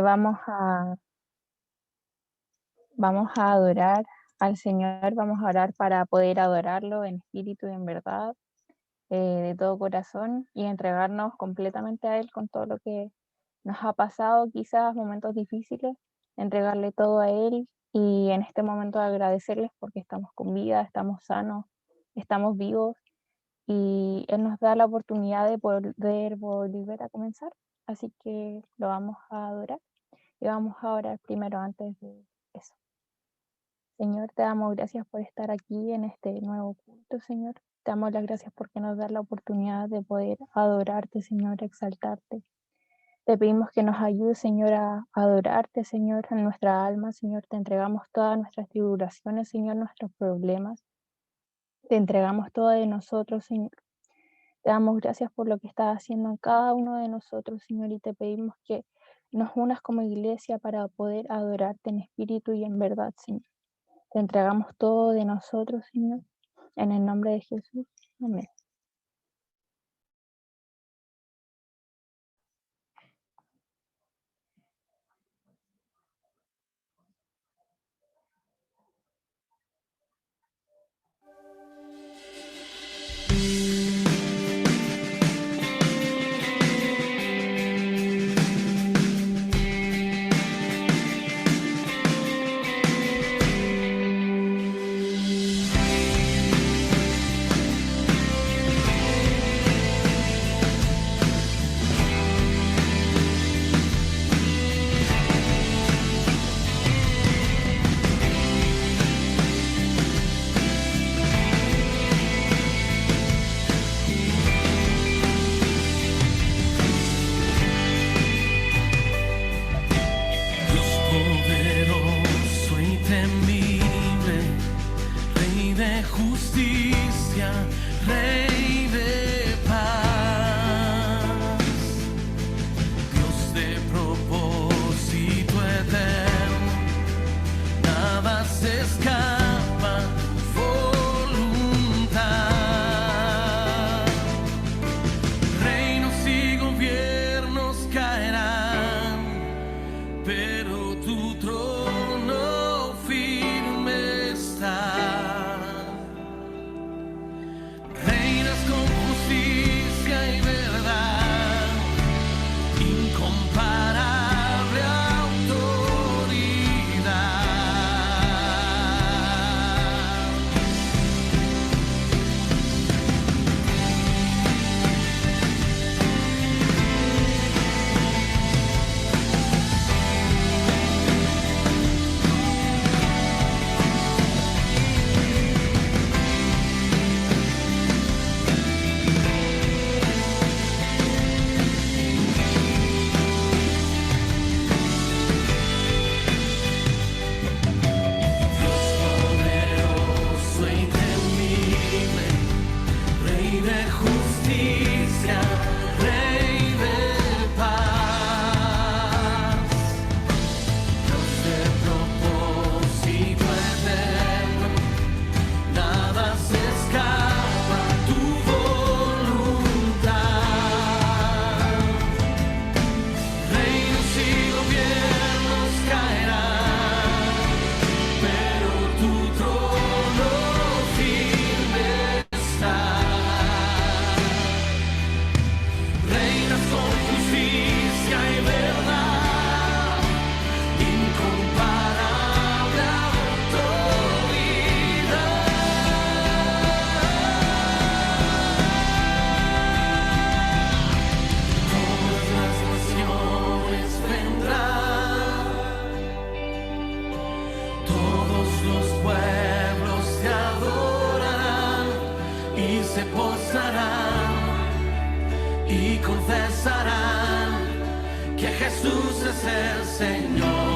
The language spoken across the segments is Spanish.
Vamos a adorar al Señor, vamos a orar para poder adorarlo en espíritu y en verdad, de todo corazón, y entregarnos completamente a Él con todo lo que nos ha pasado, quizás momentos difíciles, entregarle todo a Él y en este momento agradecerles porque estamos con vida, estamos sanos, estamos vivos y Él nos da la oportunidad de poder volver a comenzar. Así que lo vamos a adorar y vamos a orar primero antes de eso. Señor, te damos gracias por estar aquí en este nuevo culto, Señor. Te damos las gracias porque nos das la oportunidad de poder adorarte, Señor, exaltarte. Te pedimos que nos ayudes, Señor, a adorarte, Señor, en nuestra alma, Señor. Te entregamos todas nuestras tribulaciones, Señor, nuestros problemas. Te entregamos todo de nosotros, Señor. Te damos gracias por lo que estás haciendo en cada uno de nosotros, Señor, y te pedimos que nos unas como iglesia para poder adorarte en espíritu y en verdad, Señor. Te entregamos todo de nosotros, Señor, en el nombre de Jesús. Amén. Senhor.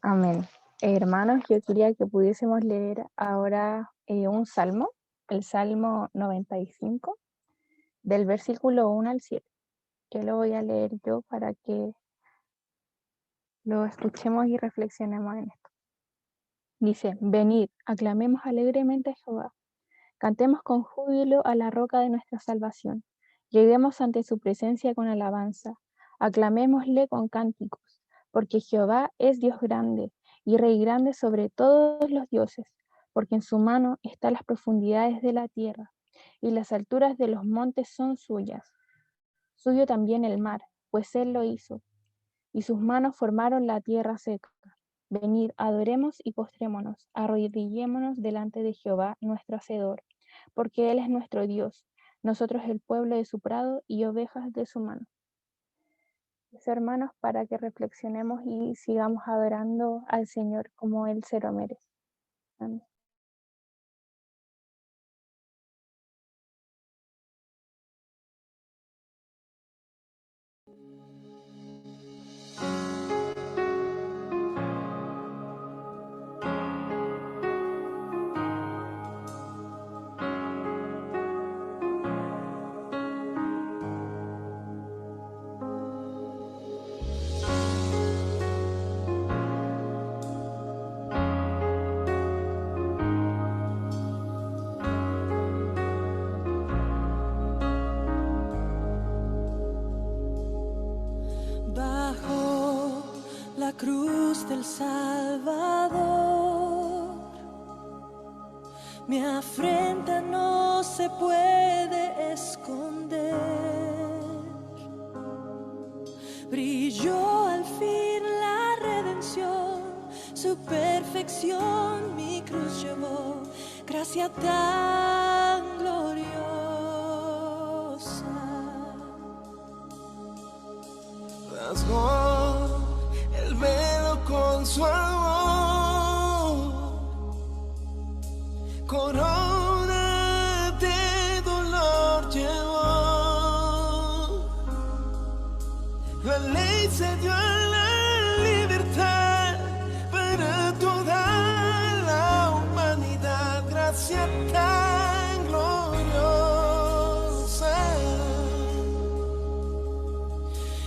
Amén. Hermanos, yo quería que pudiésemos leer ahora un salmo, el Salmo 95, del versículo 1 al 7. Yo lo voy a leer yo para que lo escuchemos y reflexionemos en esto. Dice, venid, aclamemos alegremente a Jehová, cantemos con júbilo a la roca de nuestra salvación, lleguemos ante su presencia con alabanza, aclamémosle con cánticos, porque Jehová es Dios grande y Rey grande sobre todos los dioses, porque en su mano están las profundidades de la tierra, y las alturas de los montes son suyas. Suyo también el mar, pues él lo hizo, y sus manos formaron la tierra seca. Venid, adoremos y postrémonos, arrodillémonos delante de Jehová nuestro Hacedor, porque Él es nuestro Dios, nosotros el pueblo de su prado y ovejas de su mano. Eso, hermanos, para que reflexionemos y sigamos adorando al Señor como Él se lo merece. Amén. Bajo la cruz del Salvador, mi afrenta no se puede esconder. Brilló al fin la redención, su perfección mi cruz llevó, gracia tan gloriosa. Rasgó el velo con su amor, corona de dolor llevó. La ley se dio a la libertad para toda la humanidad, gracia tan gloriosa.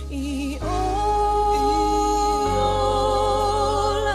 Y oh, la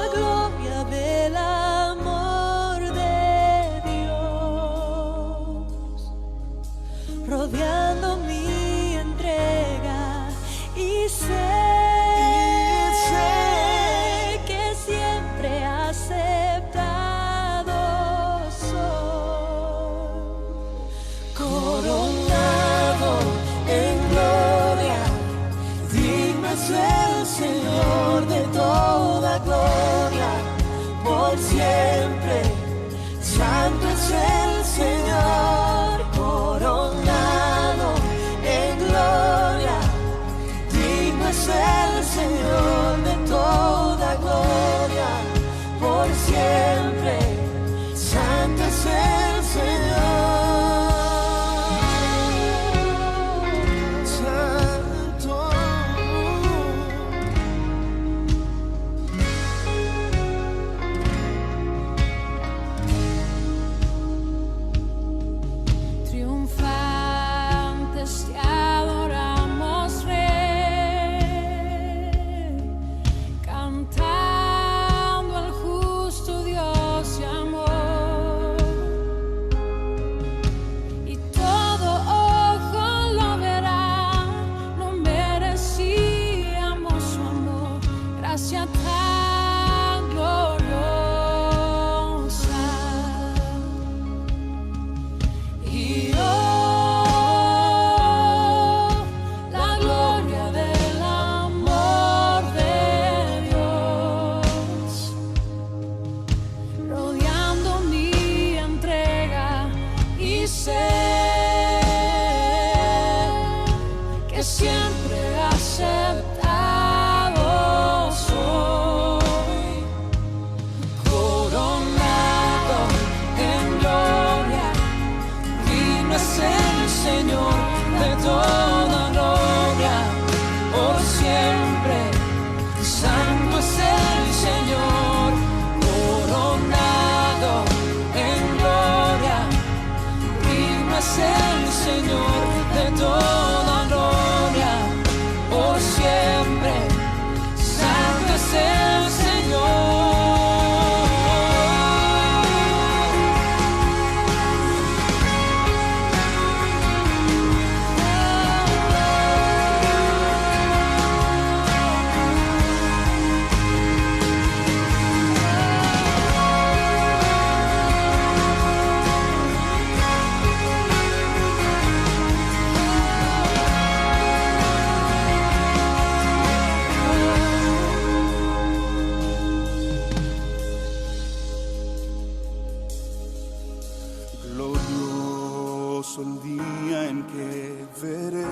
hermoso el día en que veré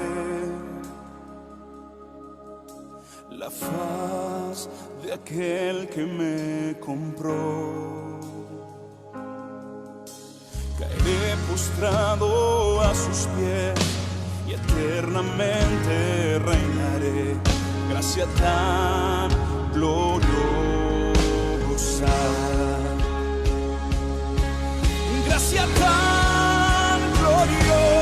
la faz de aquel que me compró. Caeré postrado a sus pies y eternamente reinaré. Gracia tan gloriosa, gracia tan gloriosa.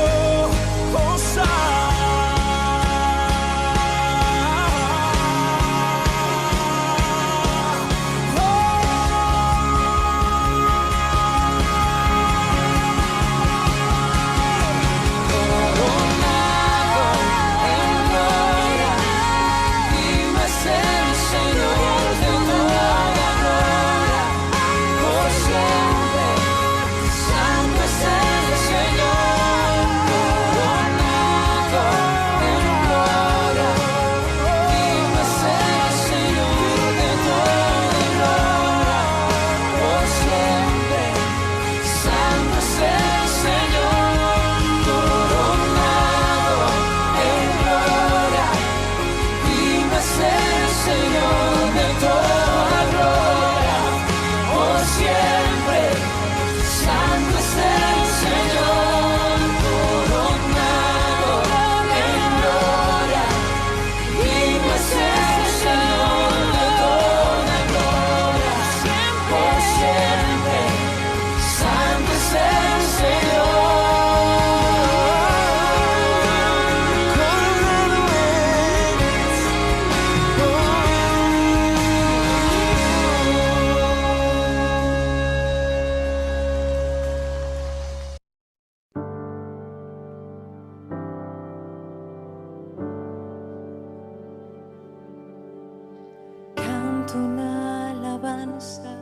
Una alabanza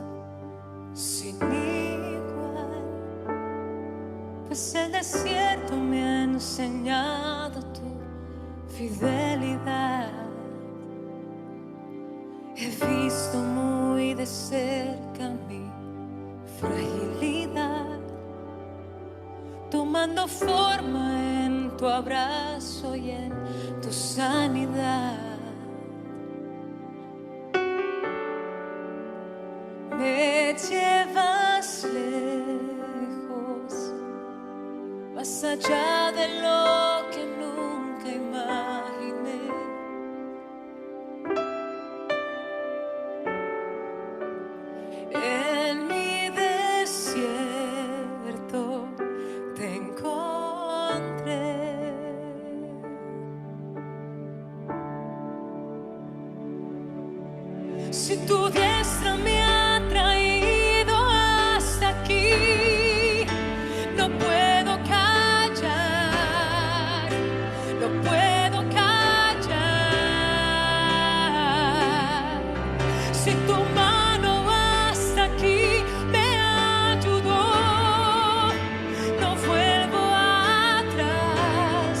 sin igual, pues el desierto me ha enseñado tu fidelidad. He visto muy de cerca mi fragilidad, tomando forma en tu abrazo y en tu sanidad. Me llevas lejos, más allá de lo que nunca imaginé. En mi desierto te encontré. Si tu diestra me ha traído hasta aquí, no puedo callar, no puedo callar. Si tu mano hasta aquí me ayudó, no vuelvo atrás,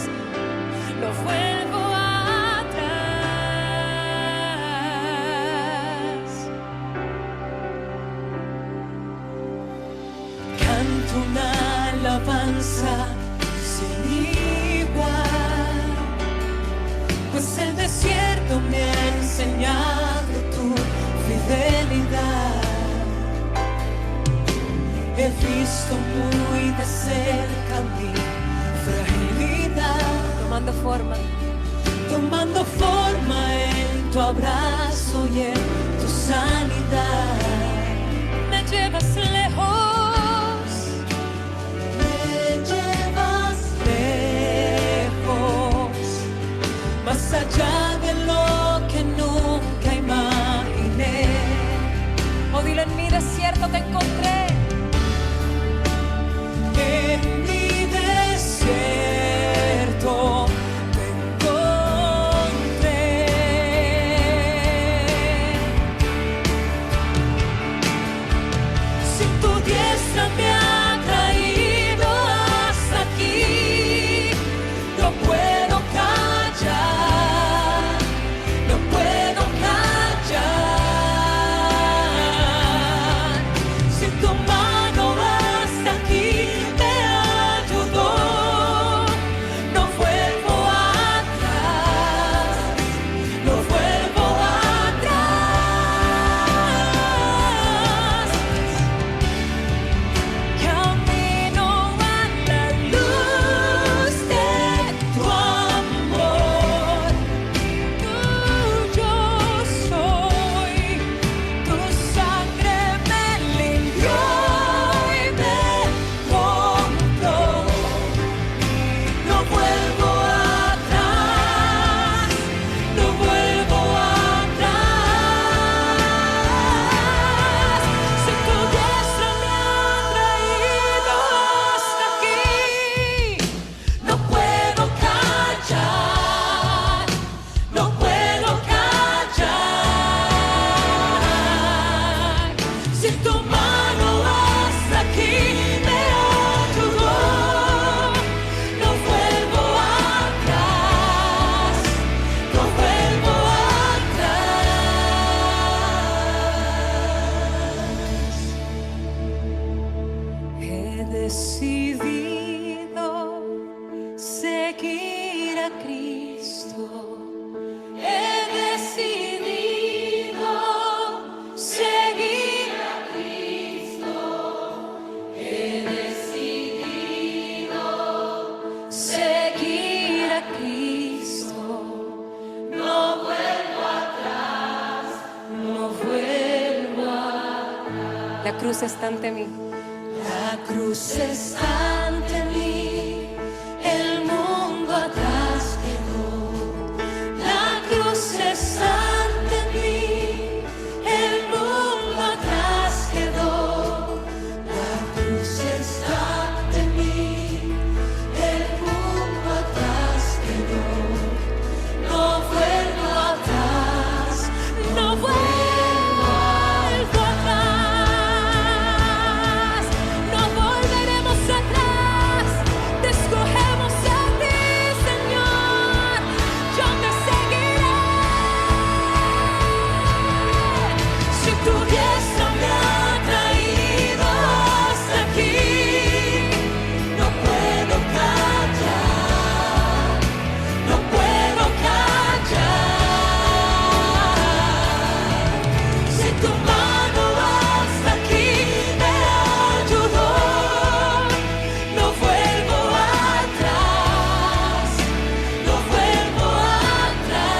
no vuelvo atrás. Canto una alabanza sin igual, pues el desierto me ha enseñado tu fidelidad. He visto muy de cerca mi fragilidad, tomando forma en tu abrazo y en tu sanidad. Me llevas lejos, más allá de lo que nunca imaginé. Oh, dile, en mi desierto te encontré. En mi desierto te encontré. Si tu diestra me ha traído hasta aquí, no puedo callar, no puedo callar. Si La cruz está ante mí. La cruz está ante mí, el mundo atrás quedó. La cruz está ante mí, el mundo atrás quedó. La cruz está ante mí, el mundo atrás quedó. No vuelvo atrás, no vuelvo atrás. No volveremos atrás, te escogemos a ti, Señor. Yo te seguiré. Si tu diestra me ha traído hasta aquí, no puedo callar, no puedo callar. Si tu mano hasta aquí me ayudó, no vuelvo atrás, no vuelvo atrás.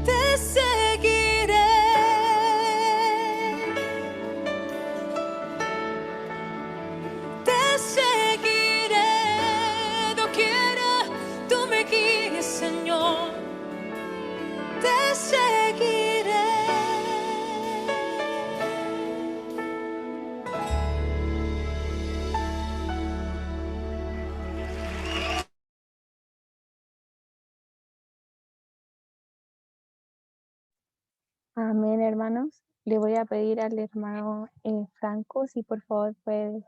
Te seguiré. Te seguiré, doquiera tú me guíes, Señor. Te seguiré. Amén, hermanos. Le voy a pedir al hermano Franco si por favor puede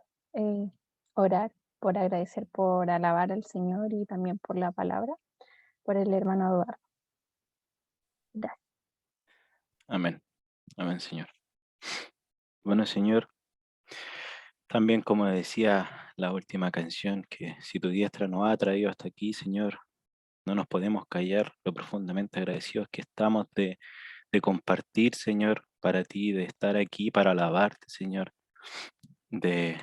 orar por agradecer, por alabar al Señor y también por la palabra, por el hermano Eduardo. Gracias. Amén. Amén, Señor. Bueno, Señor, también como decía la última canción, que si tu diestra nos ha traído hasta aquí, Señor, no nos podemos callar lo profundamente agradecidos que estamos de compartir, Señor, para ti, de estar aquí para alabarte, Señor, de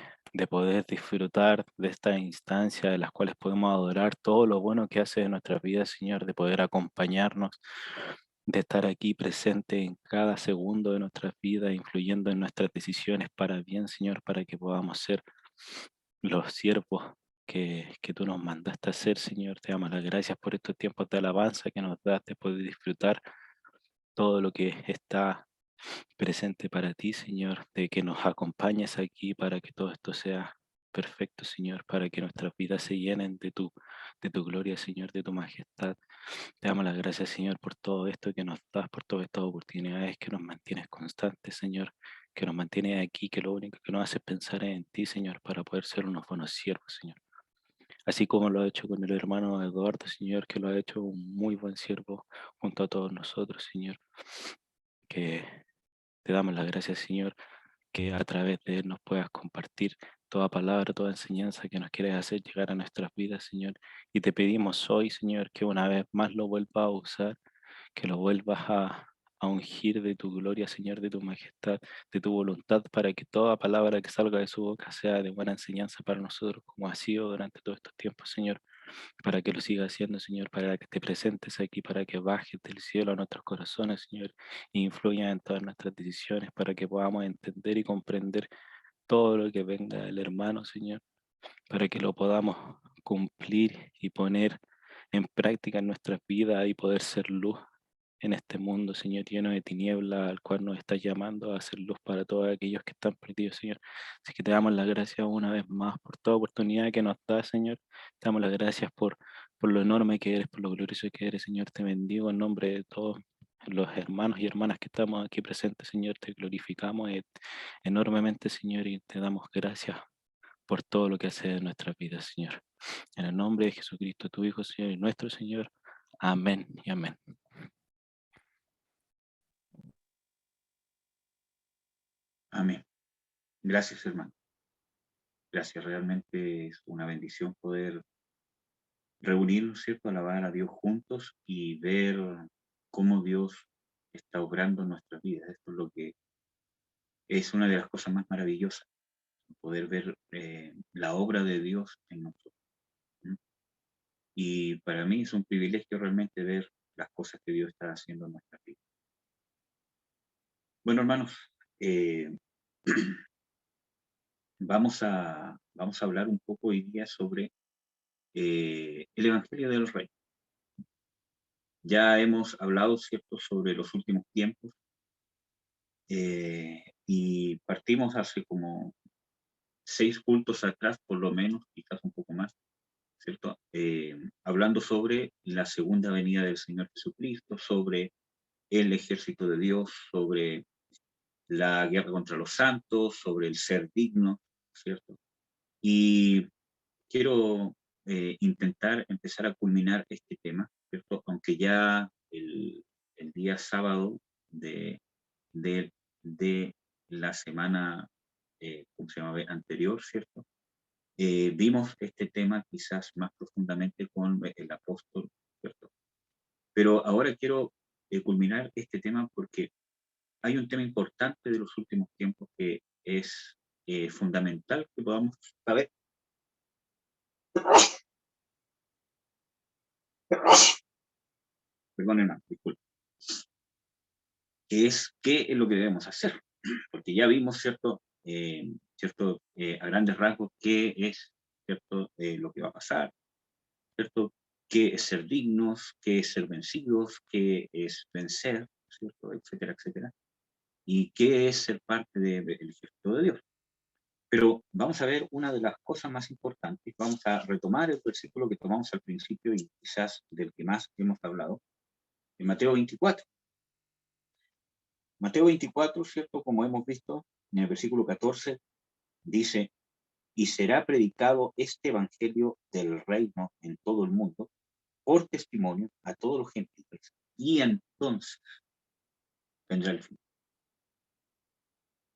poder disfrutar de esta instancia de las cuales podemos adorar todo lo bueno que hace en nuestras vidas, Señor, de poder acompañarnos, de estar aquí presente en cada segundo de nuestras vidas, influyendo en nuestras decisiones para bien, Señor, para que podamos ser los siervos que tú nos mandaste a hacer, Señor. Te damos las gracias por estos tiempos de alabanza que nos das, de poder disfrutar todo lo que está presente para ti, Señor, de que nos acompañes aquí para que todo esto sea perfecto, Señor, para que nuestras vidas se llenen de tu gloria, Señor, de tu majestad. Te damos las gracias, Señor, por todo esto que nos das, por todas estas oportunidades que nos mantienes constantes, Señor, que nos mantienes aquí, que lo único que nos hace pensar es en ti, Señor, para poder ser unos buenos siervos, Señor. Así como lo ha hecho con el hermano Eduardo, Señor, que lo ha hecho un muy buen siervo junto a todos nosotros, Señor, que te damos las gracias, Señor, que a través de él nos puedas compartir toda palabra, toda enseñanza que nos quieres hacer llegar a nuestras vidas, Señor. Y te pedimos hoy, Señor, que una vez más lo vuelvas a usar, que lo vuelvas a ungir de tu gloria, Señor, de tu majestad, de tu voluntad, para que toda palabra que salga de su boca sea de buena enseñanza para nosotros, como ha sido durante todos estos tiempos, Señor, para que lo siga haciendo, Señor, para que te presentes aquí, para que bajes del cielo a nuestros corazones, Señor, e influya en todas nuestras decisiones, para que podamos entender y comprender todo lo que venga del hermano, Señor, para que lo podamos cumplir y poner en práctica en nuestras vidas y poder ser luz en este mundo, Señor, lleno de tiniebla, al cual nos estás llamando a hacer luz para todos aquellos que están perdidos, Señor. Así que te damos las gracias una vez más por toda oportunidad que nos das, Señor. Te damos las gracias por lo enorme que eres, por lo glorioso que eres, Señor. Te bendigo en nombre de todos los hermanos y hermanas que estamos aquí presentes, Señor. Te glorificamos enormemente, Señor, y te damos gracias por todo lo que hace en nuestras vidas, Señor. En el nombre de Jesucristo, tu Hijo, Señor, y nuestro Señor. Amén y amén. Amén. Gracias, hermano. Gracias. Realmente es una bendición poder reunirnos, ¿cierto? Alabar a Dios juntos y ver cómo Dios está obrando en nuestras vidas. Esto es lo que es una de las cosas más maravillosas, poder ver la obra de Dios en nosotros. ¿Mm? Y para mí es un privilegio realmente ver las cosas cosas que Dios está haciendo en nuestra vida. Bueno, hermanos, vamos a hablar un poco hoy día sobre el Evangelio del Rey. Ya hemos hablado, ¿cierto?, sobre los últimos tiempos y partimos hace como 6 cultos atrás, por lo menos, quizás un poco más, ¿cierto? Hablando sobre la segunda venida del Señor Jesucristo, sobre el ejército de Dios, sobre la guerra contra los santos, sobre el ser digno, ¿cierto? Y quiero intentar empezar a culminar este tema, ¿cierto? Aunque ya el día sábado de, de, de la semana, ¿cómo se llama?, anterior, ¿cierto? Vimos este tema quizás más profundamente con el apóstol, ¿cierto? Pero ahora quiero culminar este tema porque hay un tema importante de los últimos tiempos que es fundamental que podamos saber. Perdónenme, disculpen. Que es qué es lo que debemos hacer. Porque ya vimos, ¿cierto? A grandes rasgos qué es, ¿cierto? Lo que va a pasar, ¿cierto? Qué es ser dignos, qué es ser vencidos, qué es vencer, ¿cierto? Etcétera, etcétera. Y qué es ser parte del ejército de Dios. Pero vamos a ver una de las cosas más importantes. Vamos a retomar el versículo que tomamos al principio y quizás del que más hemos hablado, en Mateo 24. Mateo 24, ¿cierto? Como hemos visto, en el versículo 14, dice, y será predicado este evangelio del reino en todo el mundo por testimonio a todos los gentiles. Y entonces vendrá el fin.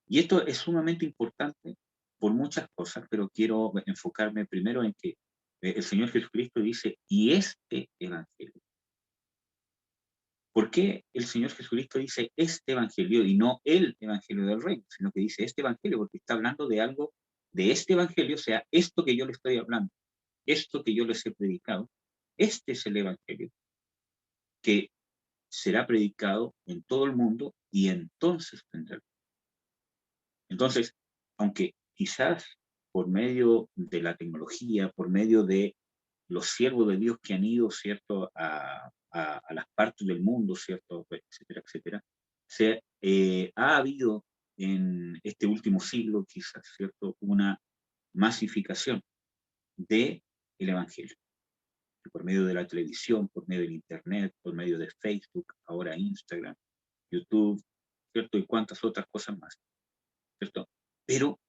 Y esto es sumamente importante por muchas cosas, pero quiero enfocarme primero en que el Señor Jesucristo dice, y este evangelio. ¿Por qué el Señor Jesucristo dice este evangelio y no el evangelio del reino? Sino que dice este evangelio porque está hablando de algo, de este evangelio, o sea, esto que yo le estoy hablando, esto que yo les he predicado, este es el evangelio que será predicado en todo el mundo y entonces vendrá el fin. Entonces, aunque quizás por medio de la tecnología, por medio de los siervos de Dios que han ido, ¿cierto?, a las partes del mundo, ¿cierto?, etcétera, etcétera, ha habido en este último siglo, quizás, ¿cierto?, una masificación del Evangelio. Por medio de la televisión, por medio del Internet, por medio de Facebook, ahora Instagram, YouTube, ¿cierto?, y cuántas otras cosas más, ¿cierto? Pero,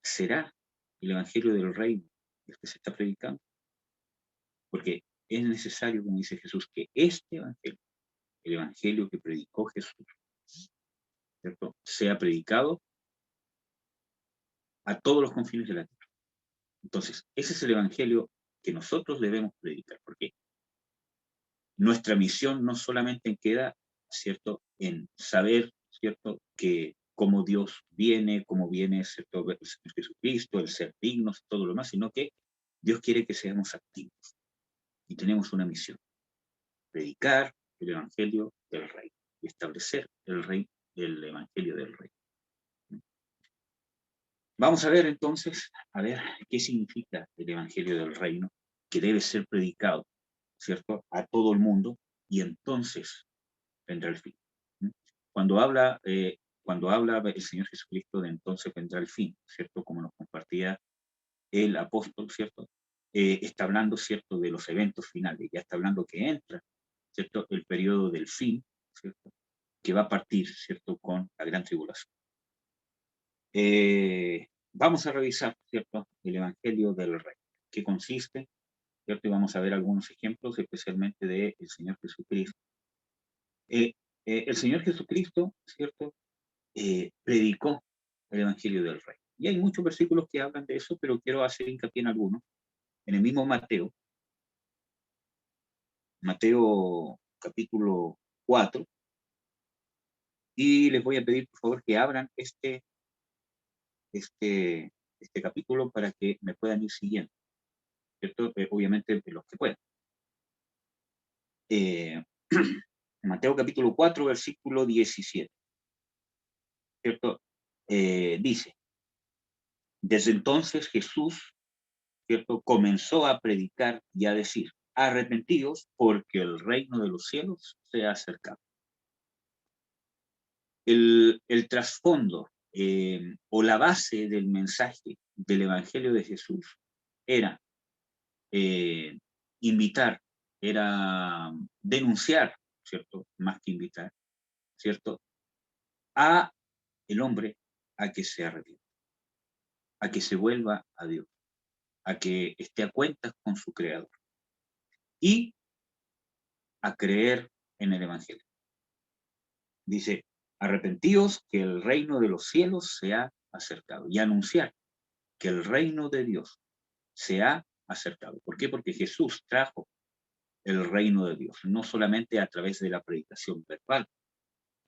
¿será el Evangelio del Reino el que se está predicando? Porque es necesario, como dice Jesús, que este evangelio, el evangelio que predicó Jesús, ¿cierto?, sea predicado a todos los confines de la tierra. Entonces, ese es el evangelio que nosotros debemos predicar, porque nuestra misión no solamente queda, ¿cierto?, en saber, ¿cierto?, que cómo Dios viene, cómo viene, ¿cierto?, Jesucristo, el ser dignos, todo lo demás, sino que Dios quiere que seamos activos. Y tenemos una misión: predicar el evangelio del rey y establecer el evangelio del rey. Vamos a ver entonces, qué significa el evangelio del reino, que debe ser predicado, ¿cierto?, a todo el mundo, y entonces vendrá el fin. Cuando habla el Señor Jesucristo de entonces vendrá el fin, ¿cierto?, como nos compartía el apóstol, ¿cierto?, está hablando, ¿cierto?, de los eventos finales, ya está hablando que entra, ¿cierto?, el periodo del fin, ¿cierto?, que va a partir, ¿cierto?, con la gran tribulación. Vamos a revisar, ¿cierto?, el Evangelio del Rey, que consiste, ¿cierto?, y vamos a ver algunos ejemplos, especialmente del Señor Jesucristo. El Señor Jesucristo, ¿cierto?, predicó el Evangelio del Rey. Y hay muchos versículos que hablan de eso, pero quiero hacer hincapié en algunos. En el mismo Mateo capítulo 4, y les voy a pedir por favor que abran este capítulo para que me puedan ir siguiendo, ¿cierto? Obviamente los que puedan. Mateo capítulo 4, versículo 17, ¿cierto? Dice, desde entonces Jesús, ¿cierto?, comenzó a predicar y a decir, arrepentíos porque el reino de los cielos se ha acercado. El trasfondo o la base del mensaje del Evangelio de Jesús era invitar, era denunciar, ¿cierto?, más que invitar, ¿cierto?, a el hombre a que se arrepienta, a que se vuelva a Dios, a que esté a cuentas con su Creador y a creer en el Evangelio. Dice, arrepentíos que el reino de los cielos se ha acercado, y anunciar que el reino de Dios se ha acercado. ¿Por qué? Porque Jesús trajo el reino de Dios, no solamente a través de la predicación verbal,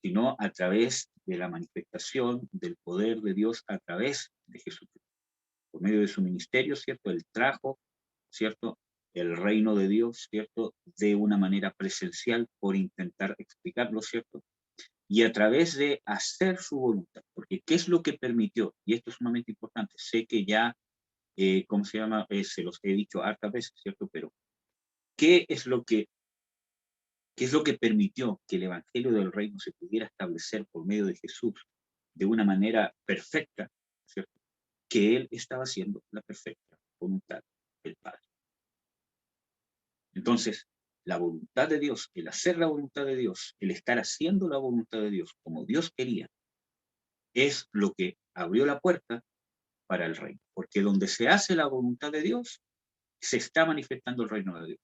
sino a través de la manifestación del poder de Dios a través de Jesucristo. Por medio de su ministerio, ¿cierto? Él trajo, ¿cierto?, el reino de Dios, ¿cierto?, de una manera presencial por intentar explicarlo, ¿cierto?, y a través de hacer su voluntad. Porque ¿qué es lo que permitió? Y esto es sumamente importante. Sé que ya, ¿cómo se llama? Se los he dicho hartas veces, ¿cierto? Pero ¿qué es lo que permitió que el Evangelio del Reino se pudiera establecer por medio de Jesús de una manera perfecta, ¿cierto? Que Él estaba haciendo la perfecta voluntad del Padre. Entonces, la voluntad de Dios, el hacer la voluntad de Dios, el estar haciendo la voluntad de Dios como Dios quería, es lo que abrió la puerta para el reino. Porque donde se hace la voluntad de Dios, se está manifestando el reino de Dios.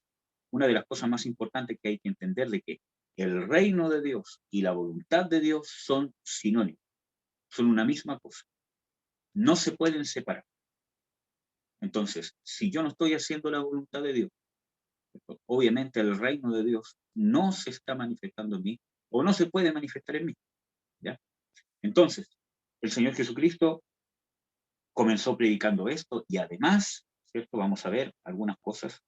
Una de las cosas más importantes que hay que entender de que el reino de Dios y la voluntad de Dios son sinónimos, son una misma cosa. No se pueden separar. Entonces, si yo no estoy haciendo la voluntad de Dios, obviamente el reino de Dios no se está manifestando en mí o no se puede manifestar en mí, ¿ya? Entonces, el Señor Jesucristo comenzó predicando esto y además, ¿cierto?, vamos a ver algunas cosas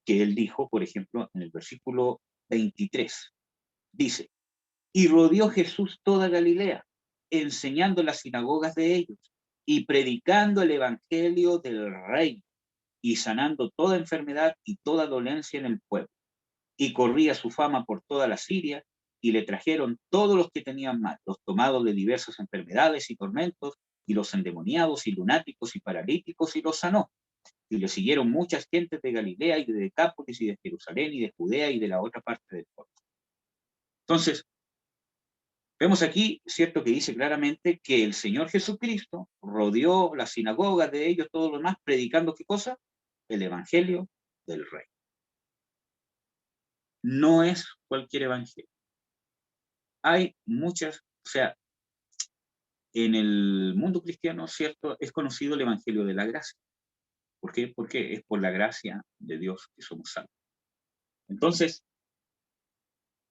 que Él dijo, por ejemplo, en el versículo 23. Dice, y rodeó Jesús toda Galilea, enseñando en las sinagogas de ellos y predicando el evangelio del reino y sanando toda enfermedad y toda dolencia en el pueblo. Y corría su fama por toda la Siria y le trajeron todos los que tenían mal, los tomados de diversas enfermedades y tormentos, y los endemoniados y lunáticos y paralíticos, y los sanó. Y le siguieron muchas gentes de Galilea y de Decápolis y de Jerusalén y de Judea y de la otra parte del pueblo. Entonces, vemos aquí, cierto, que dice claramente que el Señor Jesucristo rodeó las sinagogas de ellos, todo lo demás, predicando ¿qué cosa? El evangelio del reino. No es cualquier evangelio. Hay muchas, o sea, en el mundo cristiano, cierto, es conocido el evangelio de la gracia. ¿Por qué? Porque es por la gracia de Dios que somos salvos. Entonces,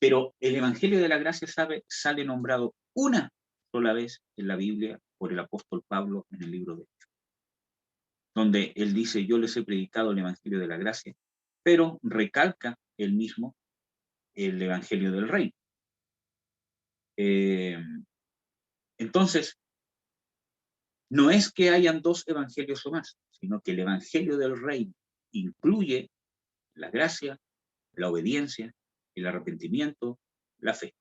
pero el evangelio de la gracia sale nombrado una sola vez en la Biblia por el apóstol Pablo en el libro de Hechos, donde él dice, yo les he predicado el evangelio de la gracia, pero recalca él mismo el evangelio del reino. Entonces, no es que hayan dos evangelios o más, sino que el evangelio del reino incluye la gracia, la obediencia, el arrepentimiento, la fe.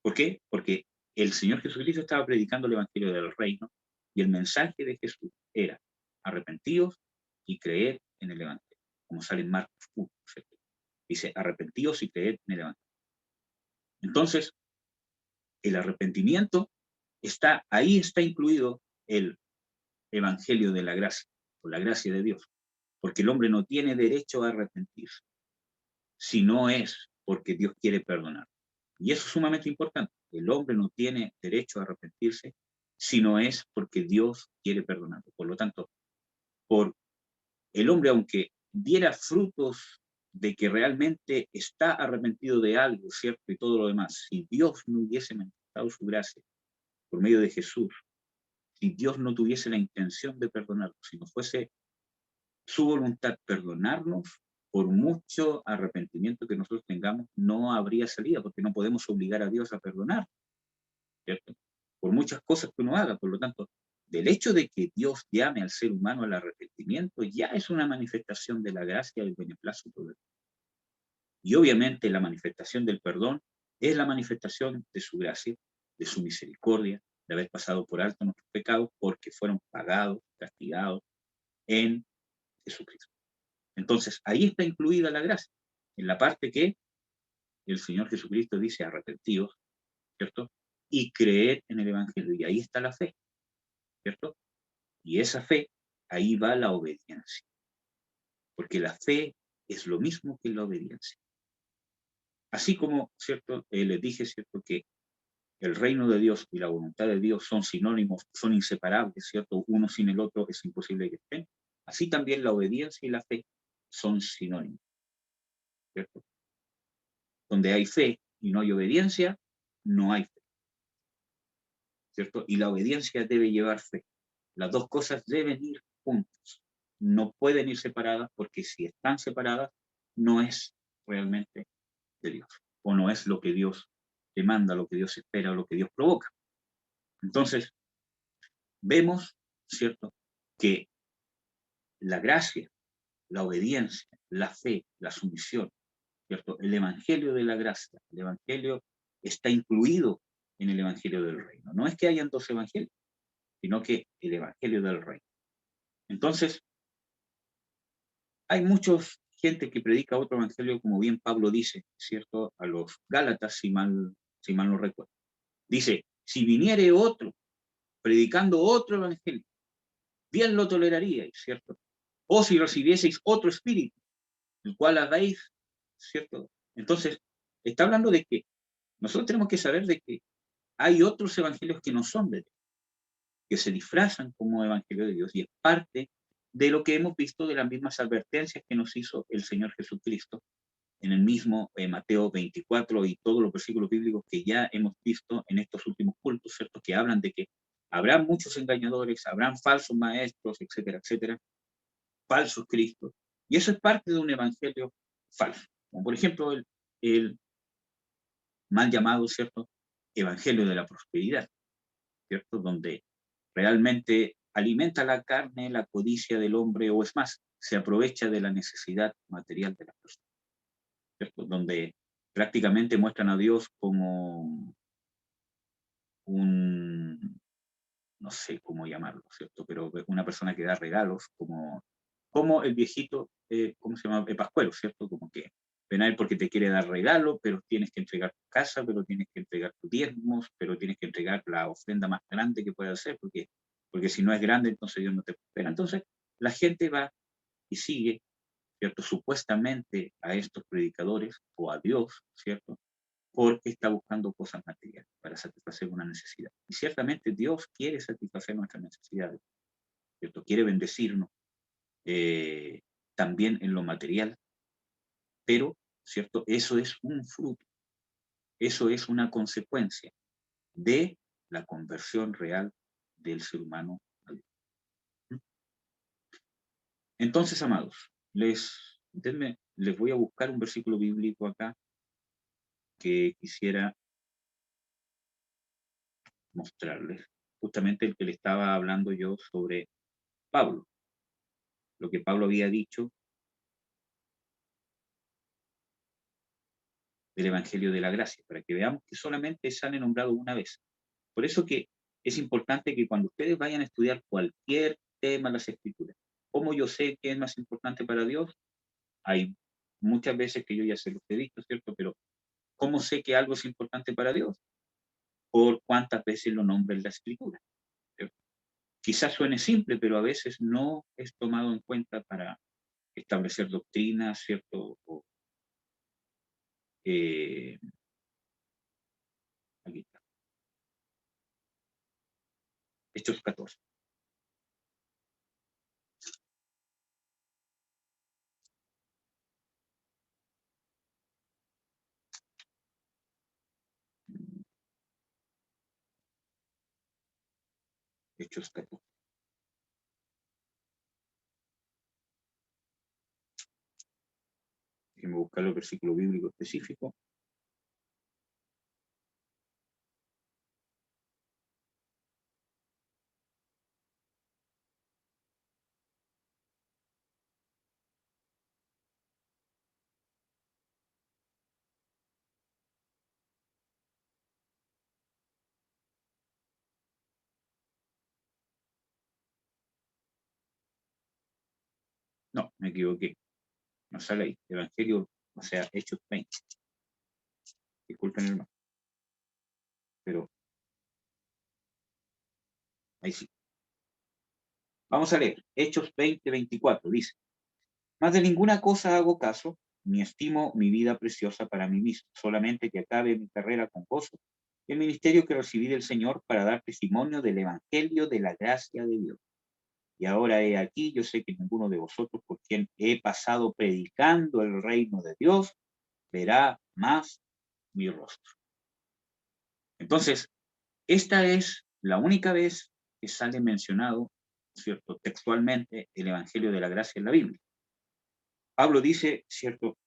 ¿Por qué? Porque el Señor Jesucristo estaba predicando el evangelio del reino y el mensaje de Jesús era arrepentíos y creer en el evangelio, como sale en Marcos 1, ¿cierto? Dice arrepentíos y creer en el evangelio. Entonces, el arrepentimiento ahí está incluido el evangelio de la gracia, o la gracia de Dios, porque el hombre no tiene derecho a arrepentirse, si no es porque Dios quiere perdonar. Y eso es sumamente importante. El hombre no tiene derecho a arrepentirse si no es porque Dios quiere perdonarlo. Por lo tanto, por el hombre, aunque diera frutos de que realmente está arrepentido de algo, ¿cierto? Y todo lo demás, si Dios no hubiese manifestado su gracia por medio de Jesús, si Dios no tuviese la intención de perdonarnos, si no fuese su voluntad perdonarnos, por mucho arrepentimiento que nosotros tengamos, no habría salida, porque no podemos obligar a Dios a perdonar, ¿cierto? Por muchas cosas que uno haga. Por lo tanto, del hecho de que Dios llame al ser humano al arrepentimiento, ya es una manifestación de la gracia y del beneplácito de Dios. Y obviamente la manifestación del perdón es la manifestación de su gracia, de su misericordia, de haber pasado por alto nuestros pecados porque fueron pagados, castigados en Jesucristo. Entonces, ahí está incluida la gracia, en la parte que el Señor Jesucristo dice arrepentidos, ¿cierto? Y creer en el Evangelio. Y ahí está la fe, ¿cierto? Y esa fe, ahí va la obediencia. Porque la fe es lo mismo que la obediencia. Así como, ¿cierto? Les dije, ¿cierto? Que el reino de Dios y la voluntad de Dios son sinónimos, son inseparables, ¿cierto? Uno sin el otro es imposible que estén. Así también la obediencia y la fe son sinónimos, ¿cierto? Donde hay fe y no hay obediencia, no hay fe, ¿cierto? Y la obediencia debe llevar fe. Las dos cosas deben ir juntas. No pueden ir separadas, porque si están separadas, no es realmente de Dios. O no es lo que Dios demanda, lo que Dios espera, o lo que Dios provoca. Entonces, vemos, ¿cierto?, que la gracia, la obediencia, la fe, la sumisión, ¿cierto? El evangelio de la gracia, el evangelio está incluido en el evangelio del reino. No es que hayan dos evangelios, sino que el evangelio del reino. Entonces, hay muchos gente que predica otro evangelio, como bien Pablo dice, ¿cierto? A los Gálatas, si mal no recuerdo. Dice, si viniere otro predicando otro evangelio, bien lo toleraríais, ¿cierto? O si recibieseis otro espíritu, el cual habéis, ¿cierto? Entonces, está hablando de que nosotros tenemos que saber de que hay otros evangelios que no son de Dios, que se disfrazan como evangelio de Dios, y es parte de lo que hemos visto de las mismas advertencias que nos hizo el Señor Jesucristo en el mismo Mateo 24 y todos los versículos bíblicos que ya hemos visto en estos últimos cultos, ¿cierto? Que hablan de que habrá muchos engañadores, habrán falsos maestros, etcétera, etcétera, falsos cristos, y eso es parte de un evangelio falso, como por ejemplo el mal llamado, ¿cierto?, evangelio de la prosperidad, ¿cierto?, donde realmente alimenta la carne, la codicia del hombre, o es más, se aprovecha de la necesidad material de la persona, ¿cierto?, donde prácticamente muestran a Dios como un, no sé cómo llamarlo, ¿cierto?, pero una persona que da regalos, como el viejito, ¿cómo se llama? Pascuero, ¿cierto? Como que ven a él porque te quiere dar regalo, pero tienes que entregar tu casa, pero tienes que entregar tus diezmos, pero tienes que entregar la ofrenda más grande que pueda hacer, porque si no es grande, entonces Dios no te espera. Entonces, la gente va y sigue, ¿cierto?, supuestamente a estos predicadores o a Dios, ¿cierto?, porque está buscando cosas materiales para satisfacer una necesidad. Y ciertamente Dios quiere satisfacer nuestras necesidades, ¿cierto? Quiere bendecirnos, también en lo material, pero, ¿cierto? Eso es un fruto, eso es una consecuencia de la conversión real del ser humano a Dios. Entonces, amados, les voy a buscar un versículo bíblico acá que quisiera mostrarles, justamente el que le estaba hablando yo sobre Pablo, lo que Pablo había dicho del Evangelio de la Gracia, para que veamos que solamente sale nombrado una vez. Por eso que es importante que cuando ustedes vayan a estudiar cualquier tema de las Escrituras, ¿cómo yo sé qué es más importante para Dios? Hay muchas veces que yo ya se los he dicho, ¿cierto? Pero ¿cómo sé que algo es importante para Dios? Por cuántas veces lo nombra en la Escritura, ¿cierto? Quizás suene simple, pero a veces no es tomado en cuenta para establecer doctrinas, ¿cierto? Eh, Aquí está, Hechos 14. Hechos 14. buscar el versículo bíblico específico. No, me equivoqué. No sale ahí. Evangelio, o sea, Hechos 20. Disculpen, hermano. Pero ahí sí. Vamos a leer. Hechos 20, 24. Dice: Más de ninguna cosa hago caso, ni estimo mi vida preciosa para mí mismo, solamente que acabe mi carrera con gozo, y el ministerio que recibí del Señor para dar testimonio del evangelio de la gracia de Dios. Y ahora he aquí, yo sé que ninguno de vosotros, por quien he pasado predicando el reino de Dios, verá más mi rostro. Entonces, esta es la única vez que sale mencionado, ¿cierto?, textualmente el evangelio de la gracia en la Biblia. Pablo dice, ¿cierto?,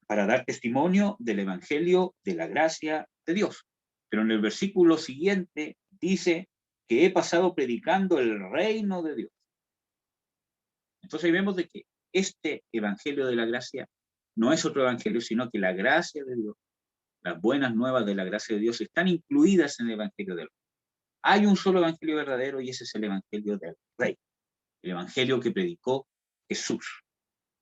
para dar testimonio del evangelio de la gracia de Dios. Pero en el versículo siguiente dice que he pasado predicando el reino de Dios. Entonces ahí vemos de que este evangelio de la gracia no es otro evangelio, sino que la gracia de Dios, las buenas nuevas de la gracia de Dios están incluidas en el evangelio del rey. Hay un solo evangelio verdadero y ese es el evangelio del rey. El evangelio que predicó Jesús,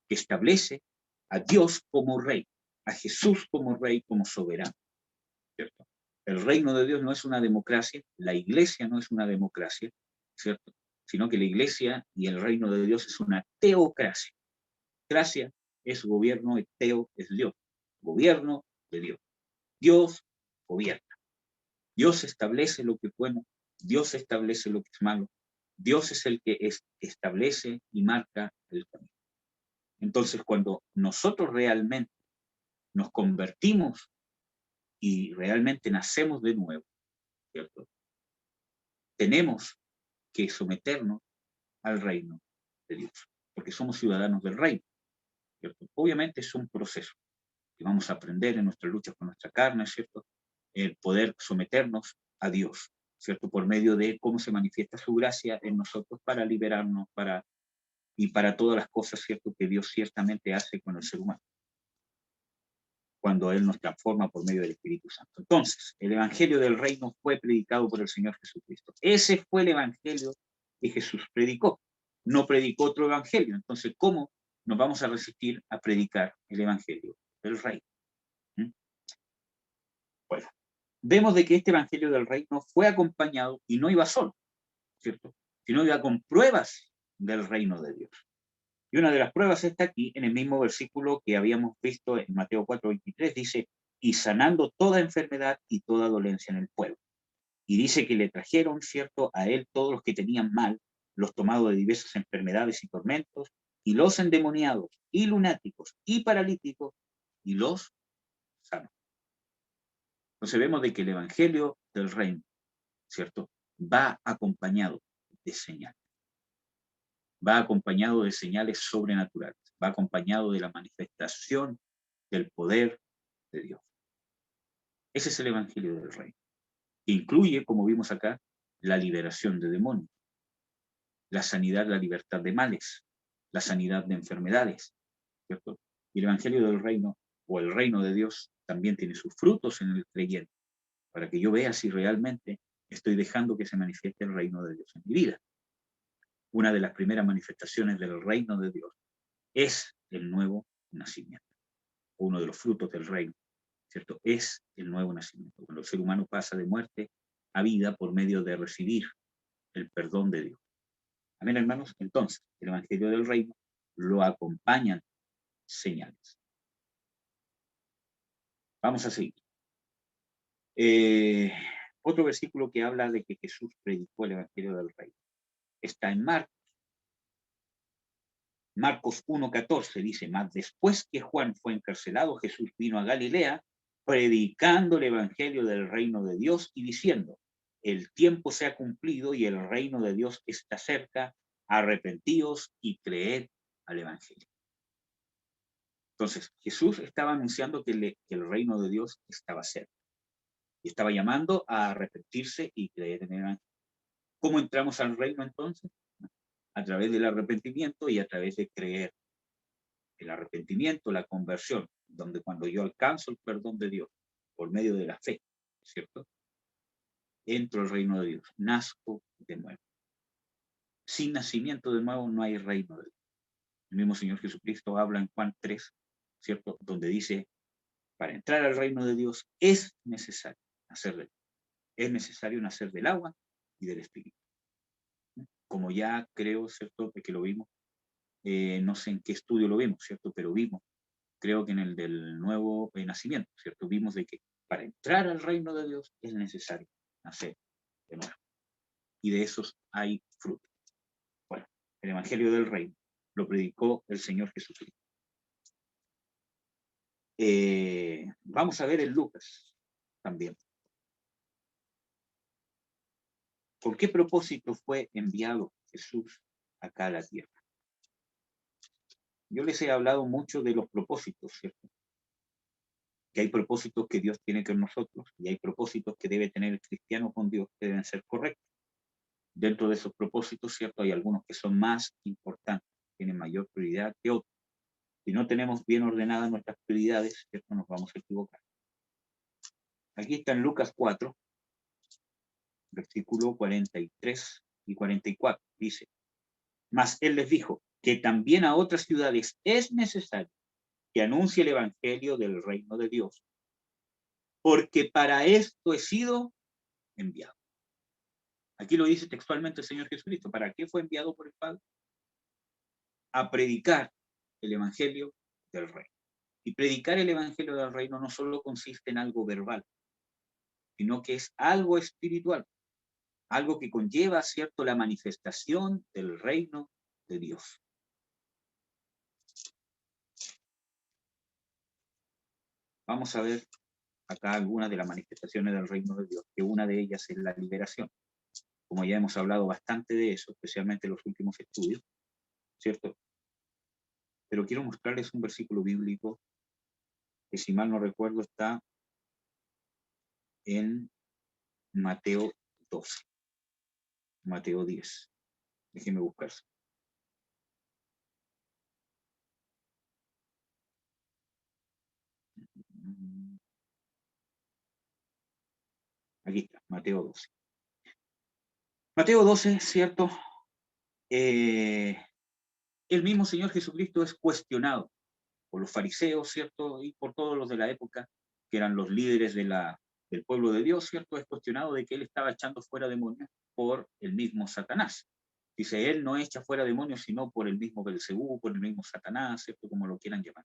que establece a Dios como rey, a Jesús como rey, como soberano, ¿cierto? El reino de Dios no es una democracia, la iglesia no es una democracia, ¿cierto?, sino que la iglesia y el reino de Dios es una teocracia. Gracia es gobierno, y teo es Dios, gobierno de Dios. Dios gobierna. Dios establece lo que es bueno, Dios establece lo que es malo, Dios es el que establece y marca el camino. Entonces, cuando nosotros realmente nos convertimos y realmente nacemos de nuevo, ¿cierto?, tenemos que someternos al reino de Dios, porque somos ciudadanos del reino, ¿cierto? Obviamente es un proceso que vamos a aprender en nuestras luchas con nuestra carne, ¿cierto?, el poder someternos a Dios, ¿cierto?, por medio de cómo se manifiesta su gracia en nosotros para liberarnos, y para todas las cosas, ¿cierto?, que Dios ciertamente hace con el ser humano, cuando Él nos transforma por medio del Espíritu Santo. Entonces, el Evangelio del Reino fue predicado por el Señor Jesucristo. Ese fue el Evangelio que Jesús predicó. No predicó otro Evangelio. Entonces, ¿cómo nos vamos a resistir a predicar el Evangelio del Reino? Bueno, vemos de que este Evangelio del Reino fue acompañado y no iba solo, ¿cierto?, sino iba con pruebas del reino de Dios. Y una de las pruebas está aquí, en el mismo versículo que habíamos visto en Mateo 4:23, dice, y sanando toda enfermedad y toda dolencia en el pueblo. Y dice que le trajeron, ¿cierto?, a él todos los que tenían mal, los tomados de diversas enfermedades y tormentos, y los endemoniados, y lunáticos, y paralíticos, y los sanó. Entonces vemos de que el Evangelio del Reino, ¿cierto?, va acompañado de señales. Va acompañado de señales sobrenaturales, va acompañado de la manifestación del poder de Dios. Ese es el Evangelio del Reino, que incluye, como vimos acá, la liberación de demonios, la sanidad, la libertad de males, la sanidad de enfermedades, ¿cierto? Y el Evangelio del Reino, o el Reino de Dios, también tiene sus frutos en el creyente, para que yo vea si realmente estoy dejando que se manifieste el reino de Dios en mi vida. Una de las primeras manifestaciones del reino de Dios es el nuevo nacimiento. Uno de los frutos del reino, ¿cierto?, es el nuevo nacimiento, cuando el ser humano pasa de muerte a vida por medio de recibir el perdón de Dios. Amén, hermanos. Entonces, el Evangelio del Reino lo acompañan señales. Vamos a seguir. Otro versículo que habla de que Jesús predicó el Evangelio del Reino está en Marcos. Marcos 1:14 dice, mas después que Juan fue encarcelado, Jesús vino a Galilea, predicando el Evangelio del reino de Dios y diciendo, el tiempo se ha cumplido y el reino de Dios está cerca, arrepentíos y creed al Evangelio. Entonces, Jesús estaba anunciando que el reino de Dios estaba cerca. Y estaba llamando a arrepentirse y creer en el Evangelio. ¿Cómo entramos al reino entonces? A través del arrepentimiento y a través de creer. El arrepentimiento, la conversión, donde cuando yo alcanzo el perdón de Dios por medio de la fe, ¿cierto? Entro al reino de Dios, nazco de nuevo. Sin nacimiento de nuevo no hay reino de Dios. El mismo Señor Jesucristo habla en Juan 3, ¿cierto? Donde dice, para entrar al reino de Dios es necesario nacer del agua y del Espíritu. Como ya creo, ¿cierto? Que lo vimos, no sé en qué estudio lo vimos, ¿cierto? Pero vimos, creo que en el del nuevo nacimiento, ¿cierto? Vimos de que para entrar al reino de Dios es necesario nacer de nuevo. Y de esos hay fruto. Bueno, el Evangelio del Reino lo predicó el Señor Jesucristo. Vamos a ver en Lucas también. ¿Con qué propósito fue enviado Jesús acá a la tierra? Yo les he hablado mucho de los propósitos, ¿cierto? Que hay propósitos que Dios tiene con nosotros y hay propósitos que debe tener el cristiano con Dios que deben ser correctos. Dentro de esos propósitos, ¿cierto? Hay algunos que son más importantes, tienen mayor prioridad que otros. Si no tenemos bien ordenadas nuestras prioridades, ¿cierto? Nos vamos a equivocar. Aquí está en Lucas 4, versículo 43 y 44. Dice, mas él les dijo que también a otras ciudades es necesario que anuncie el evangelio del reino de Dios, porque para esto he sido enviado. Aquí lo dice textualmente el Señor Jesucristo. ¿Para qué fue enviado por el Padre? A predicar el evangelio del reino. Y predicar el evangelio del reino no solo consiste en algo verbal, sino que es algo espiritual, algo que conlleva, ¿cierto?, la manifestación del reino de Dios. Vamos a ver acá algunas de las manifestaciones del reino de Dios, que una de ellas es la liberación. Como ya hemos hablado bastante de eso, especialmente en los últimos estudios, ¿cierto? Pero quiero mostrarles un versículo bíblico que, si mal no recuerdo, está en Mateo 12, Mateo 10. Déjenme buscarse. Aquí está, Mateo 12. Mateo 12, ¿cierto? El mismo Señor Jesucristo es cuestionado por los fariseos, ¿cierto? Y por todos los de la época, que eran los líderes del pueblo de Dios, ¿cierto? Es cuestionado de que él estaba echando fuera demonios por el mismo Satanás. Dice, él no echa fuera demonios, sino por el mismo Belcebú, por el mismo Satanás, ¿cierto? Como lo quieran llamar.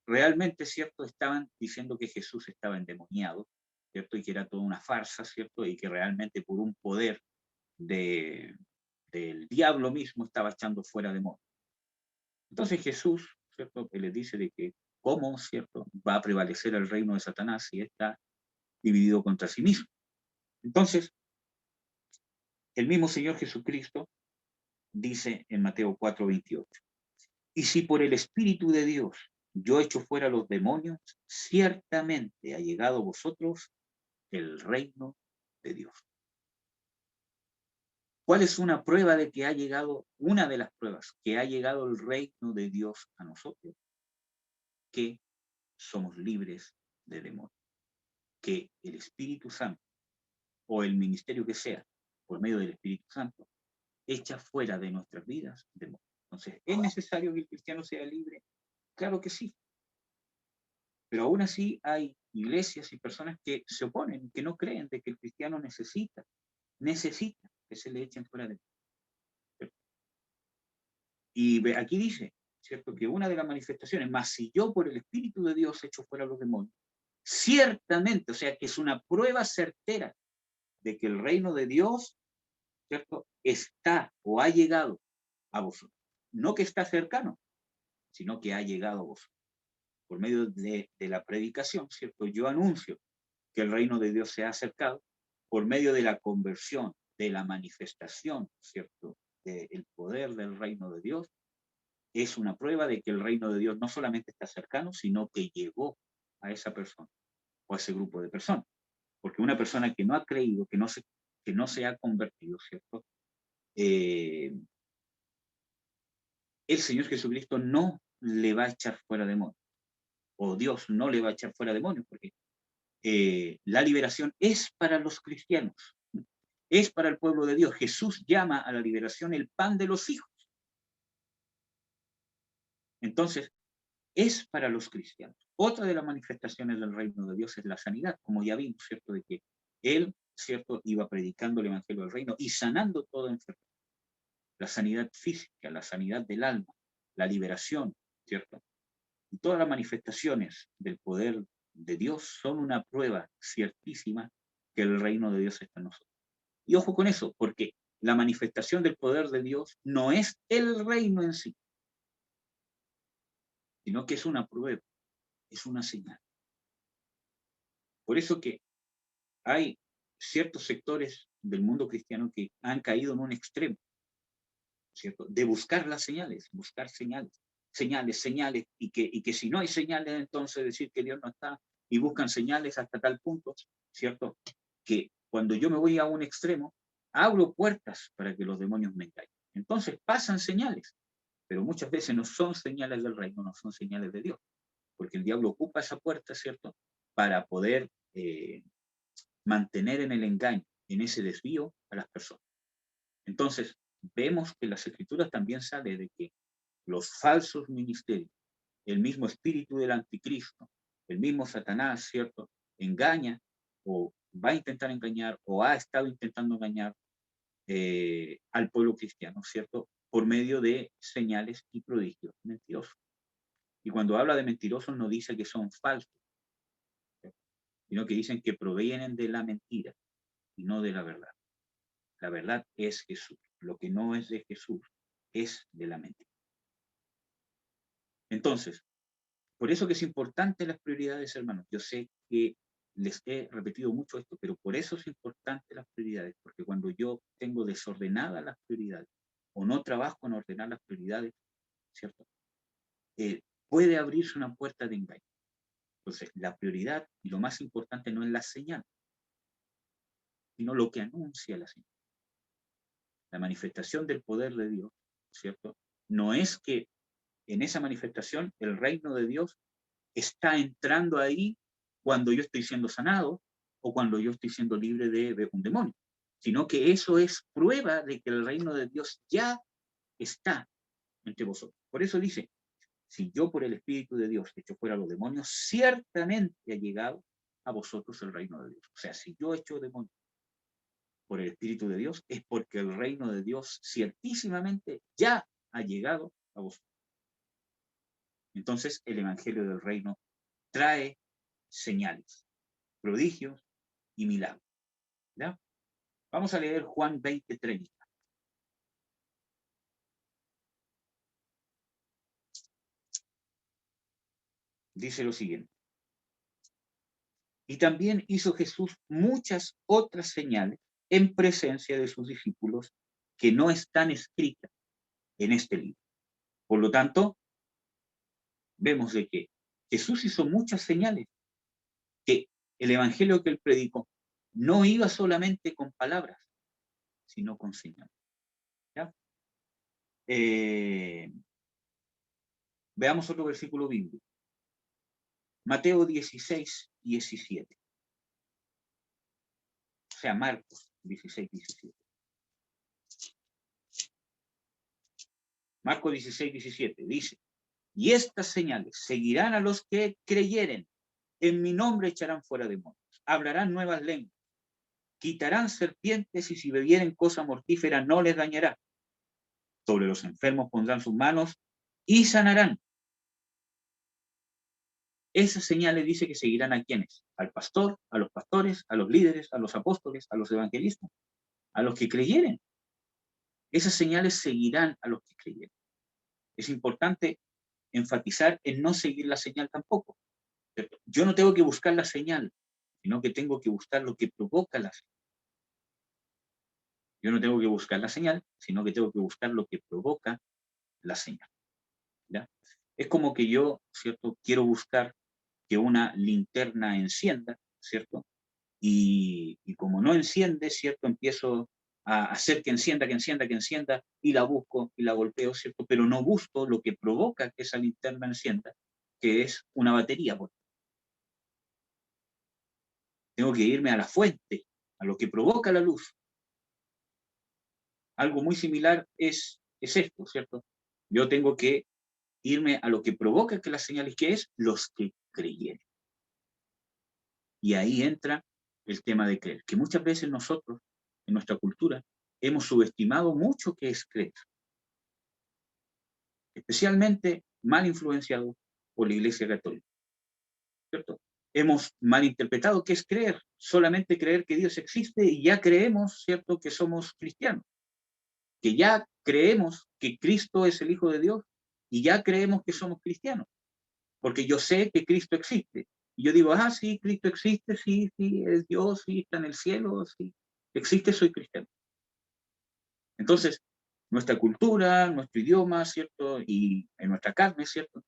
Realmente, ¿cierto? Estaban diciendo que Jesús estaba endemoniado, ¿cierto? Y que era toda una farsa, ¿cierto? Y que realmente por un poder del diablo mismo estaba echando fuera demonios. Entonces Jesús, ¿cierto?, que les dice de que cómo, ¿cierto?, va a prevalecer el reino de Satanás si está dividido contra sí mismo. Entonces, el mismo Señor Jesucristo dice en Mateo 4:28, y si por el Espíritu de Dios yo echo fuera los demonios, ciertamente ha llegado a vosotros el reino de Dios. ¿Cuál es una prueba de que ha llegado, una de las pruebas que ha llegado el reino de Dios a nosotros? Que somos libres de demonios. Que el Espíritu Santo, o el ministerio que sea, por medio del Espíritu Santo, echa fuera de nuestras vidas demonios. Entonces, ¿es necesario que el cristiano sea libre? Claro que sí. Pero aún así hay iglesias y personas que se oponen, que no creen de que el cristiano necesita que se le echen fuera de demonios. Y aquí dice, ¿cierto?, que una de las manifestaciones, más si yo por el Espíritu de Dios echo fuera los demonios, ciertamente, o sea, que es una prueba certera de que el reino de Dios, ¿cierto?, está o ha llegado a vosotros. No que está cercano, sino que ha llegado a vosotros. Por medio de la predicación, ¿cierto? Yo anuncio que el reino de Dios se ha acercado por medio de la conversión, de la manifestación, ¿cierto?, del poder del reino de Dios. es una prueba de que el reino de Dios no solamente está cercano, sino que llegó a esa persona o a ese grupo de personas. Porque una persona que no ha creído, que no se ha convertido, ¿cierto? El Señor Jesucristo no le va a echar fuera demonios, o Dios no le va a echar fuera demonios, porque la liberación es para los cristianos, es para el pueblo de Dios. Jesús llama a la liberación el pan de los hijos. Entonces, es para los cristianos. Otra de las manifestaciones del reino de Dios es la sanidad, como ya vimos, ¿cierto? De que Él, ¿cierto?, iba predicando el evangelio del reino y sanando toda enfermedad. La sanidad física, la sanidad del alma, la liberación, ¿cierto? Y todas las manifestaciones del poder de Dios son una prueba ciertísima que el reino de Dios está en nosotros. Y ojo con eso, porque la manifestación del poder de Dios no es el reino en sí, sino que es una prueba, es una señal. Por eso que hay ciertos sectores del mundo cristiano que han caído en un extremo, ¿cierto? De buscar las señales, buscar señales, y que si no hay señales, entonces decir que Dios no está, y buscan señales hasta tal punto, ¿cierto? Que cuando yo me voy a un extremo, abro puertas para que los demonios me engañen. Entonces pasan señales, pero muchas veces no son señales del reino, no son señales de Dios, porque el diablo ocupa esa puerta, ¿cierto? Para poder mantener en el engaño, en ese desvío a las personas. Entonces, vemos que las escrituras también sale de que los falsos ministerios, el mismo espíritu del anticristo, el mismo Satanás, ¿cierto?, engaña o va a intentar engañar o ha estado intentando engañar al pueblo cristiano, ¿cierto?, por medio de señales y prodigios mentirosos. Y cuando habla de mentirosos no dice que son falsos, ¿cierto?, sino que dicen que provienen de la mentira y no de la verdad. La verdad es Jesús. Lo que no es de Jesús es de la mentira. Entonces, por eso que es importante las prioridades, hermanos. Yo sé que les he repetido mucho esto, pero por eso es importante las prioridades, porque cuando yo tengo desordenadas las prioridades o no trabajo en ordenar las prioridades, ¿cierto? Puede abrirse una puerta de engaño. Entonces, la prioridad y lo más importante no es la señal, sino lo que anuncia la señal. La manifestación del poder de Dios, ¿cierto? No es que en esa manifestación el reino de Dios está entrando ahí cuando yo estoy siendo sanado o cuando yo estoy siendo libre de un demonio, sino que eso es prueba de que el reino de Dios ya está entre vosotros. Por eso dice, si yo por el Espíritu de Dios echo fuera a los demonios, ciertamente ha llegado a vosotros el reino de Dios. O sea, si yo echo demonios por el Espíritu de Dios, es porque el reino de Dios ciertísimamente ya ha llegado a vosotros. Entonces, el Evangelio del Reino trae señales, prodigios y milagros. ¿Ya? Vamos a leer Juan 20:30. Dice lo siguiente. Y también hizo Jesús muchas otras señales en presencia de sus discípulos que no están escritas en este libro. Por lo tanto, vemos de que Jesús hizo muchas señales, que el evangelio que él predicó no iba solamente con palabras, sino con señales. ¿Ya? Veamos otro versículo bíblico. Mateo 16:17. O sea, Marcos 16:17. Marcos 16:17 dice, y estas señales seguirán a los que creyeren. En mi nombre echarán fuera demonios, hablarán nuevas lenguas, quitarán serpientes y si bebieren cosa mortífera no les dañará. Sobre los enfermos pondrán sus manos y sanarán. Esas señales dice que seguirán a quienes, al pastor, a los pastores, a los líderes, a los apóstoles, a los evangelistas, a los que creyeren. Esas señales seguirán a los que creyeren. Es importante enfatizar en no seguir la señal tampoco. ¿Cierto? Yo no tengo que buscar la señal, sino que tengo que buscar lo que provoca la señal. Yo no tengo que buscar la señal, sino que tengo que buscar lo que provoca la señal. Es como que yo, ¿cierto?, quiero buscar que una linterna encienda, ¿cierto? Y como no enciende, ¿cierto?, empiezo a hacer que encienda, y la busco y la golpeo, ¿cierto? Pero no busco lo que provoca que esa linterna encienda, que es una batería. Tengo que irme a la fuente, a lo que provoca la luz. Algo muy similar es esto, ¿cierto? Yo tengo que irme a lo que provoca que las señales, que es los que creyeron. Y ahí entra el tema de creer, que muchas veces nosotros, en nuestra cultura, hemos subestimado mucho qué es creer. Especialmente mal influenciado por la Iglesia Católica, ¿cierto? Hemos malinterpretado qué es creer, solamente creer que Dios existe y ya creemos, ¿cierto?, que somos cristianos, que ya creemos que Cristo es el Hijo de Dios y ya creemos que somos cristianos, porque yo sé que Cristo existe. Y yo digo, sí, Cristo existe, sí, es Dios, sí, está en el cielo, sí, existe, soy cristiano. Entonces, nuestra cultura, nuestro idioma, ¿cierto?, y en nuestra carne, ¿cierto?,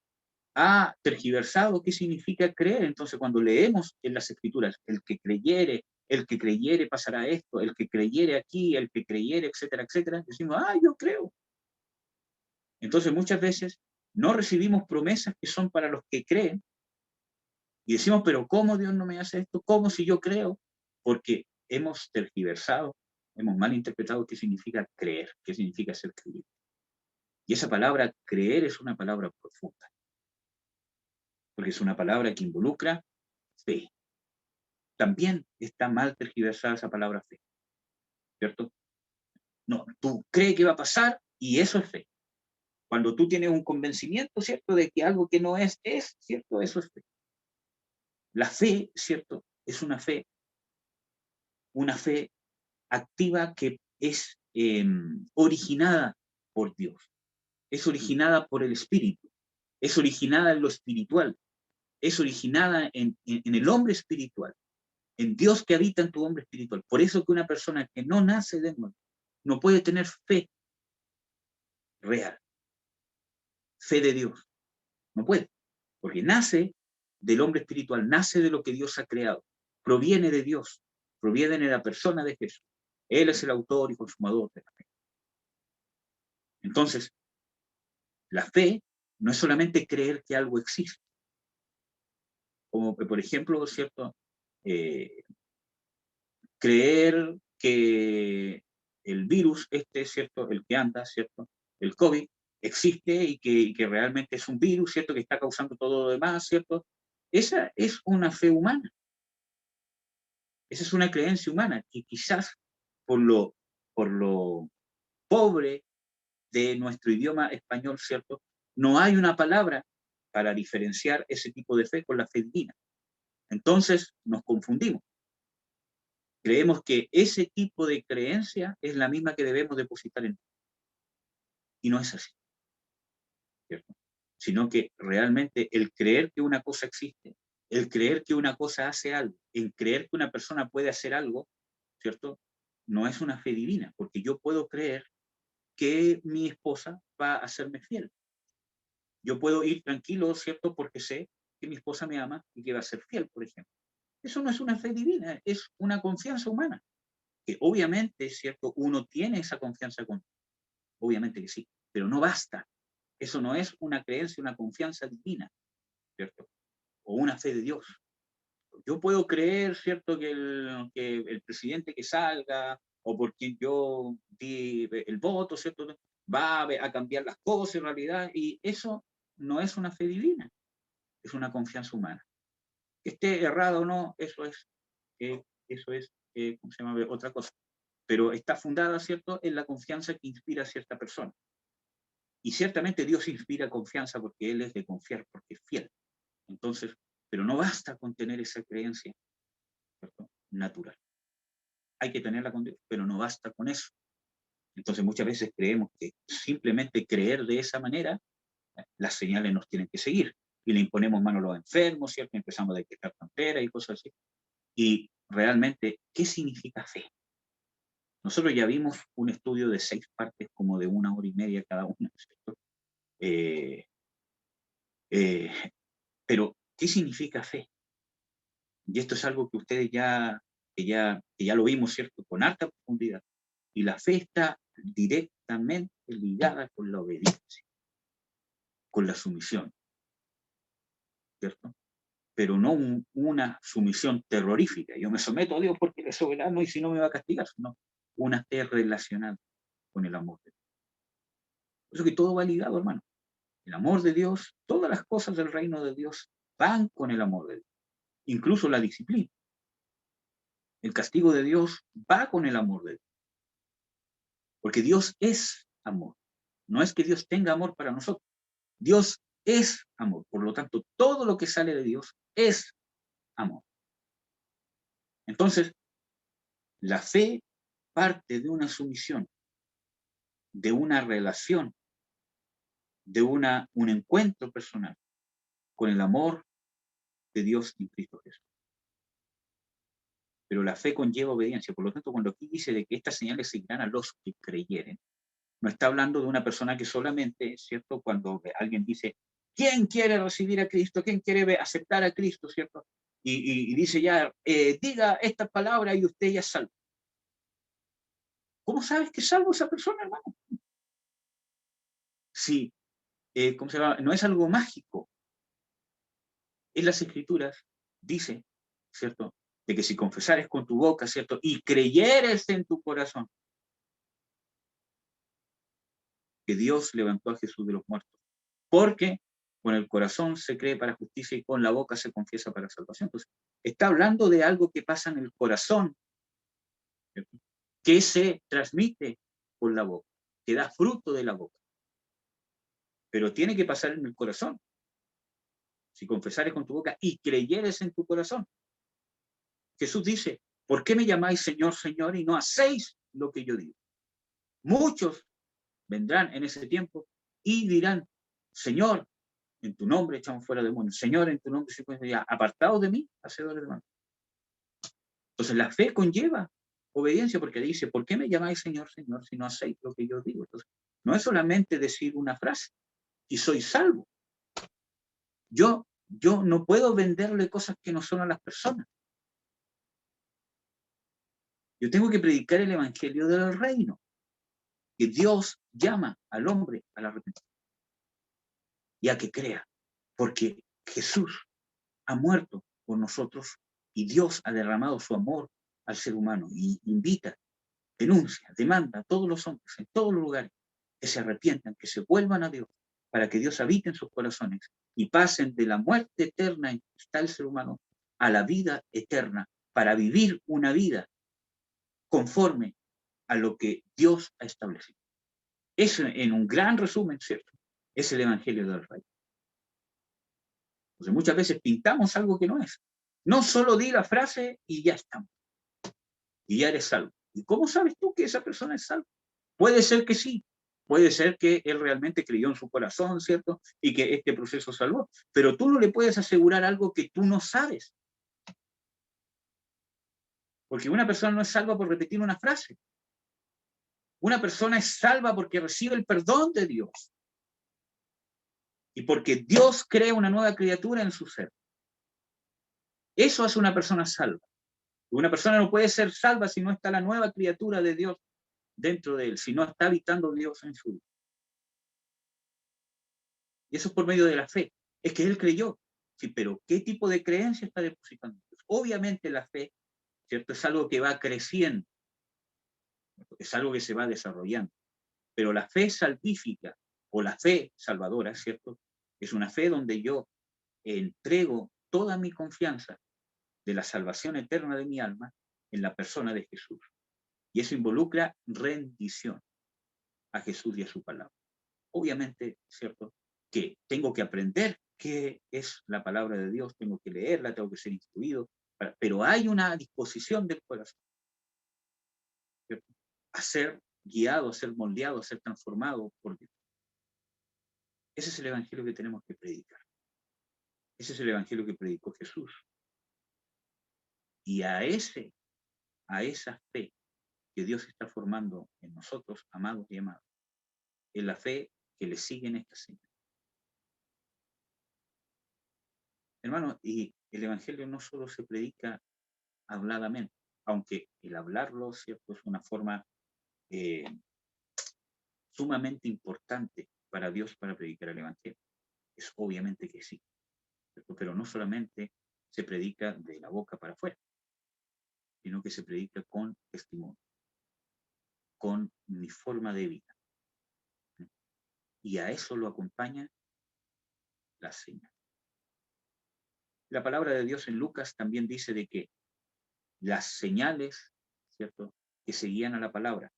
ha tergiversado qué significa creer. Entonces, cuando leemos en las Escrituras, el que creyere pasará esto, el que creyere aquí, el que creyere, etcétera, etcétera, decimos, yo creo. Entonces, muchas veces no recibimos promesas que son para los que creen, y decimos, pero ¿cómo Dios no me hace esto? ¿Cómo si yo creo? Porque hemos tergiversado, hemos malinterpretado qué significa creer, qué significa ser creyente. Y esa palabra creer es una palabra profunda, porque es una palabra que involucra fe. También está mal tergiversada esa palabra fe, ¿cierto? No, tú crees que va a pasar y eso es fe. Cuando tú tienes un convencimiento, ¿cierto?, de que algo que no es, ¿cierto? Eso es fe. La fe, ¿cierto?, es una fe activa que es originada por Dios, es originada por el Espíritu, es originada en lo espiritual, es originada en el hombre espiritual, en Dios que habita en tu hombre espiritual. Por eso que una persona que no nace de nuevo no puede tener fe real, fe de Dios, no puede, porque nace del hombre espiritual, nace de lo que Dios ha creado, proviene de Dios, proviene de la persona de Jesús. Él es el autor y consumador de la fe. Entonces, la fe no es solamente creer que algo existe, como por ejemplo, ¿cierto?, creer que el virus, ¿cierto?, el que anda, ¿cierto?, el COVID, existe y que realmente es un virus, ¿cierto?, que está causando todo lo demás, ¿cierto? Esa es una fe humana. Esa es una creencia humana que quizás por lo pobre de nuestro idioma español, ¿cierto?, no hay una palabra para diferenciar ese tipo de fe con la fe divina. Entonces nos confundimos. Creemos que ese tipo de creencia es la misma que debemos depositar en Dios. Y no es así, ¿cierto? Sino que realmente el creer que una cosa existe, el creer que una cosa hace algo, el creer que una persona puede hacer algo, ¿cierto?, no es una fe divina, porque yo puedo creer que mi esposa va a serme fiel. Yo puedo ir tranquilo, ¿cierto?, porque sé que mi esposa me ama y que va a ser fiel, por ejemplo. Eso no es una fe divina, es una confianza humana. Que obviamente, ¿cierto?, uno tiene esa confianza con Dios, obviamente que sí, pero no basta. Eso no es una creencia, una confianza divina, ¿cierto? O una fe de Dios. Yo puedo creer, ¿cierto?, que el presidente que salga, o por quien yo di el voto, ¿cierto?, va a cambiar las cosas en realidad, y eso no es una fe divina, es una confianza humana. Que esté errado o no, eso es ¿cómo se llama?, otra cosa. Pero está fundada, ¿cierto?, en la confianza que inspira a cierta persona. Y ciertamente Dios inspira confianza porque Él es de confiar, porque es fiel. Entonces, pero no basta con tener esa creencia, ¿cierto?, natural. Hay que tenerla con Dios, pero no basta con eso. Entonces muchas veces creemos que simplemente creer de esa manera, las señales nos tienen que seguir. Y le imponemos mano a los enfermos, ¿cierto? Empezamos a detectar tonteras y cosas así. Y realmente, ¿qué significa fe? Nosotros ya vimos un estudio de 6 partes, como de 1 hora y media cada una, ¿cierto? Pero, ¿qué significa fe? Y esto es algo que ustedes que ya lo vimos, ¿cierto? Con harta profundidad. Y la fe está directamente ligada con la obediencia, con la sumisión, ¿cierto? Pero no una sumisión terrorífica. Yo me someto a Dios porque Él es soberano y si no me va a castigar, sino una fe relacionada con el amor de Dios. Por eso que todo va ligado, hermano. El amor de Dios, todas las cosas del reino de Dios van con el amor de Dios. Incluso la disciplina. El castigo de Dios va con el amor de Dios. Porque Dios es amor. No es que Dios tenga amor para nosotros. Dios es amor. Por lo tanto, todo lo que sale de Dios es amor. Entonces, la fe parte de una sumisión, de una relación, de un encuentro personal con el amor de Dios en Cristo Jesús. Pero la fe conlleva obediencia. Por lo tanto, cuando aquí dice de que estas señales seguirán a los que creyeren, no está hablando de una persona que solamente, ¿cierto? Cuando alguien dice, ¿quién quiere recibir a Cristo? ¿Quién quiere aceptar a Cristo? ¿Cierto? Y dice ya, diga esta palabra y usted ya es salvo. ¿Cómo sabes que es salvo esa persona, hermano? Sí, ¿cómo se llama? No es algo mágico. En las Escrituras dice, ¿cierto? De que si confesares con tu boca, ¿cierto? Y creyeres en tu corazón que Dios levantó a Jesús de los muertos. Porque con el corazón se cree para justicia y con la boca se confiesa para salvación. Entonces, está hablando de algo que pasa en el corazón, ¿cierto? Que se transmite con la boca, que da fruto de la boca. Pero tiene que pasar en el corazón. Si confesares con tu boca y creyeres en tu corazón. Jesús dice, ¿por qué me llamáis Señor, Señor y no hacéis lo que yo digo? Muchos vendrán en ese tiempo y dirán, Señor, en tu nombre echamos fuera demonios. Señor, en tu nombre se puede ya apartados de mí, hacedores de mal. Entonces la fe conlleva obediencia porque dice, ¿por qué me llamáis Señor, Señor si no hacéis lo que yo digo? Entonces, no es solamente decir una frase y soy salvo. Yo no puedo venderle cosas que no son a las personas. Yo tengo que predicar el evangelio del reino, que Dios llama al hombre al arrepentimiento y a que crea, porque Jesús ha muerto por nosotros y Dios ha derramado su amor al ser humano y invita, denuncia, demanda a todos los hombres en todos los lugares que se arrepientan, que se vuelvan a Dios, para que Dios habite en sus corazones y pasen de la muerte eterna en que está el ser humano a la vida eterna, para vivir una vida conforme a lo que Dios ha establecido. Eso, en un gran resumen, ¿cierto? Es el Evangelio del Reino. Entonces, muchas veces pintamos algo que no es. No solo di la frase y ya estamos. Y ya eres salvo. ¿Y cómo sabes tú que esa persona es salva? Puede ser que sí. Puede ser que él realmente creyó en su corazón, ¿cierto? Y que este proceso salvó. Pero tú no le puedes asegurar algo que tú no sabes. Porque una persona no es salva por repetir una frase. Una persona es salva porque recibe el perdón de Dios. Y porque Dios crea una nueva criatura en su ser. Eso hace una persona salva. Una persona no puede ser salva si no está la nueva criatura de Dios dentro de él, si no está habitando Dios en su vida. Y eso es por medio de la fe. Es que él creyó. Sí, pero ¿qué tipo de creencia está depositando? Obviamente la fe, ¿cierto? Es algo que va creciendo. Es algo que se va desarrollando. Pero la fe salvífica o la fe salvadora, ¿cierto? Es una fe donde yo entrego toda mi confianza de la salvación eterna de mi alma en la persona de Jesús. Y eso involucra rendición a Jesús y a su palabra. Obviamente, ¿cierto? Que tengo que aprender qué es la palabra de Dios, tengo que leerla, tengo que ser instruido, pero hay una disposición del corazón, ¿cierto? A ser guiado, a ser moldeado, a ser transformado por Dios. Ese es el evangelio que tenemos que predicar. Ese es el evangelio que predicó Jesús. Y a esa fe que Dios está formando en nosotros, amados y amadas, es la fe que le siguen estas señales. Hermano, y el Evangelio no solo se predica habladamente, aunque el hablarlo, ¿cierto?, es una forma eh, sumamente importante para Dios para predicar el Evangelio. Es obviamente que sí, ¿cierto? Pero no solamente se predica de la boca para afuera, sino que se predica con testimonio, con mi forma de vida. Y a eso lo acompaña la señal. La palabra de Dios en Lucas también dice de que las señales, ¿cierto?, que seguían a la palabra.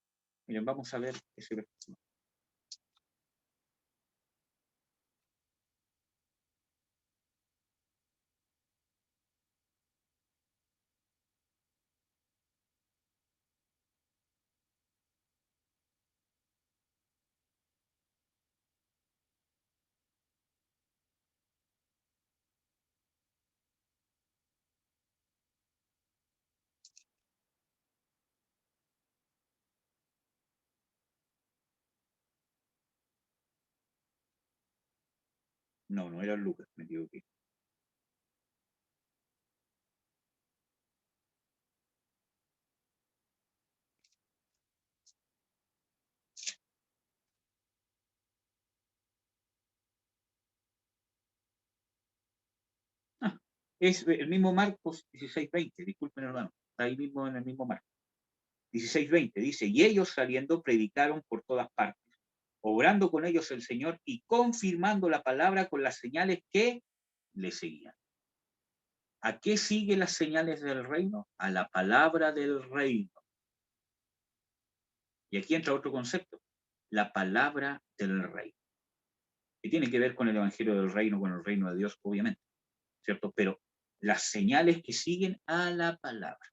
Miren, vamos a ver ese versículo. No, no era Lucas, me equivoqué. Ah, es el mismo Marcos 16:20, disculpen hermano, está ahí mismo en el mismo Marcos. 16:20 dice, y ellos saliendo predicaron por todas partes, obrando con ellos el Señor y confirmando la palabra con las señales que le seguían. ¿A qué siguen las señales del reino? A la palabra del reino. Y aquí entra otro concepto, la palabra del reino, que tiene que ver con el evangelio del reino, con el reino de Dios, obviamente, ¿cierto? Pero las señales que siguen a la palabra,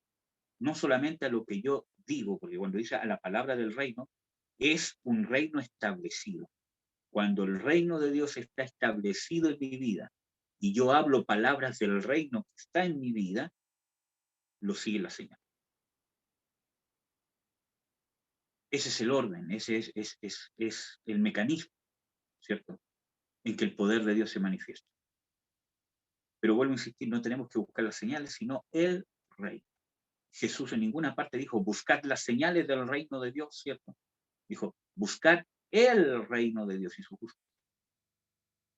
no solamente a lo que yo digo, porque cuando dice a la palabra del reino, es un reino establecido. Cuando el reino de Dios está establecido en mi vida y yo hablo palabras del reino que está en mi vida, lo sigue la señal. Ese es el orden, ese es el mecanismo, ¿cierto?, en que el poder de Dios se manifiesta. Pero vuelvo a insistir, no tenemos que buscar las señales, sino el reino. Jesús en ninguna parte dijo, buscad las señales del reino de Dios, ¿cierto? Dijo, buscad el reino de Dios y su justicia.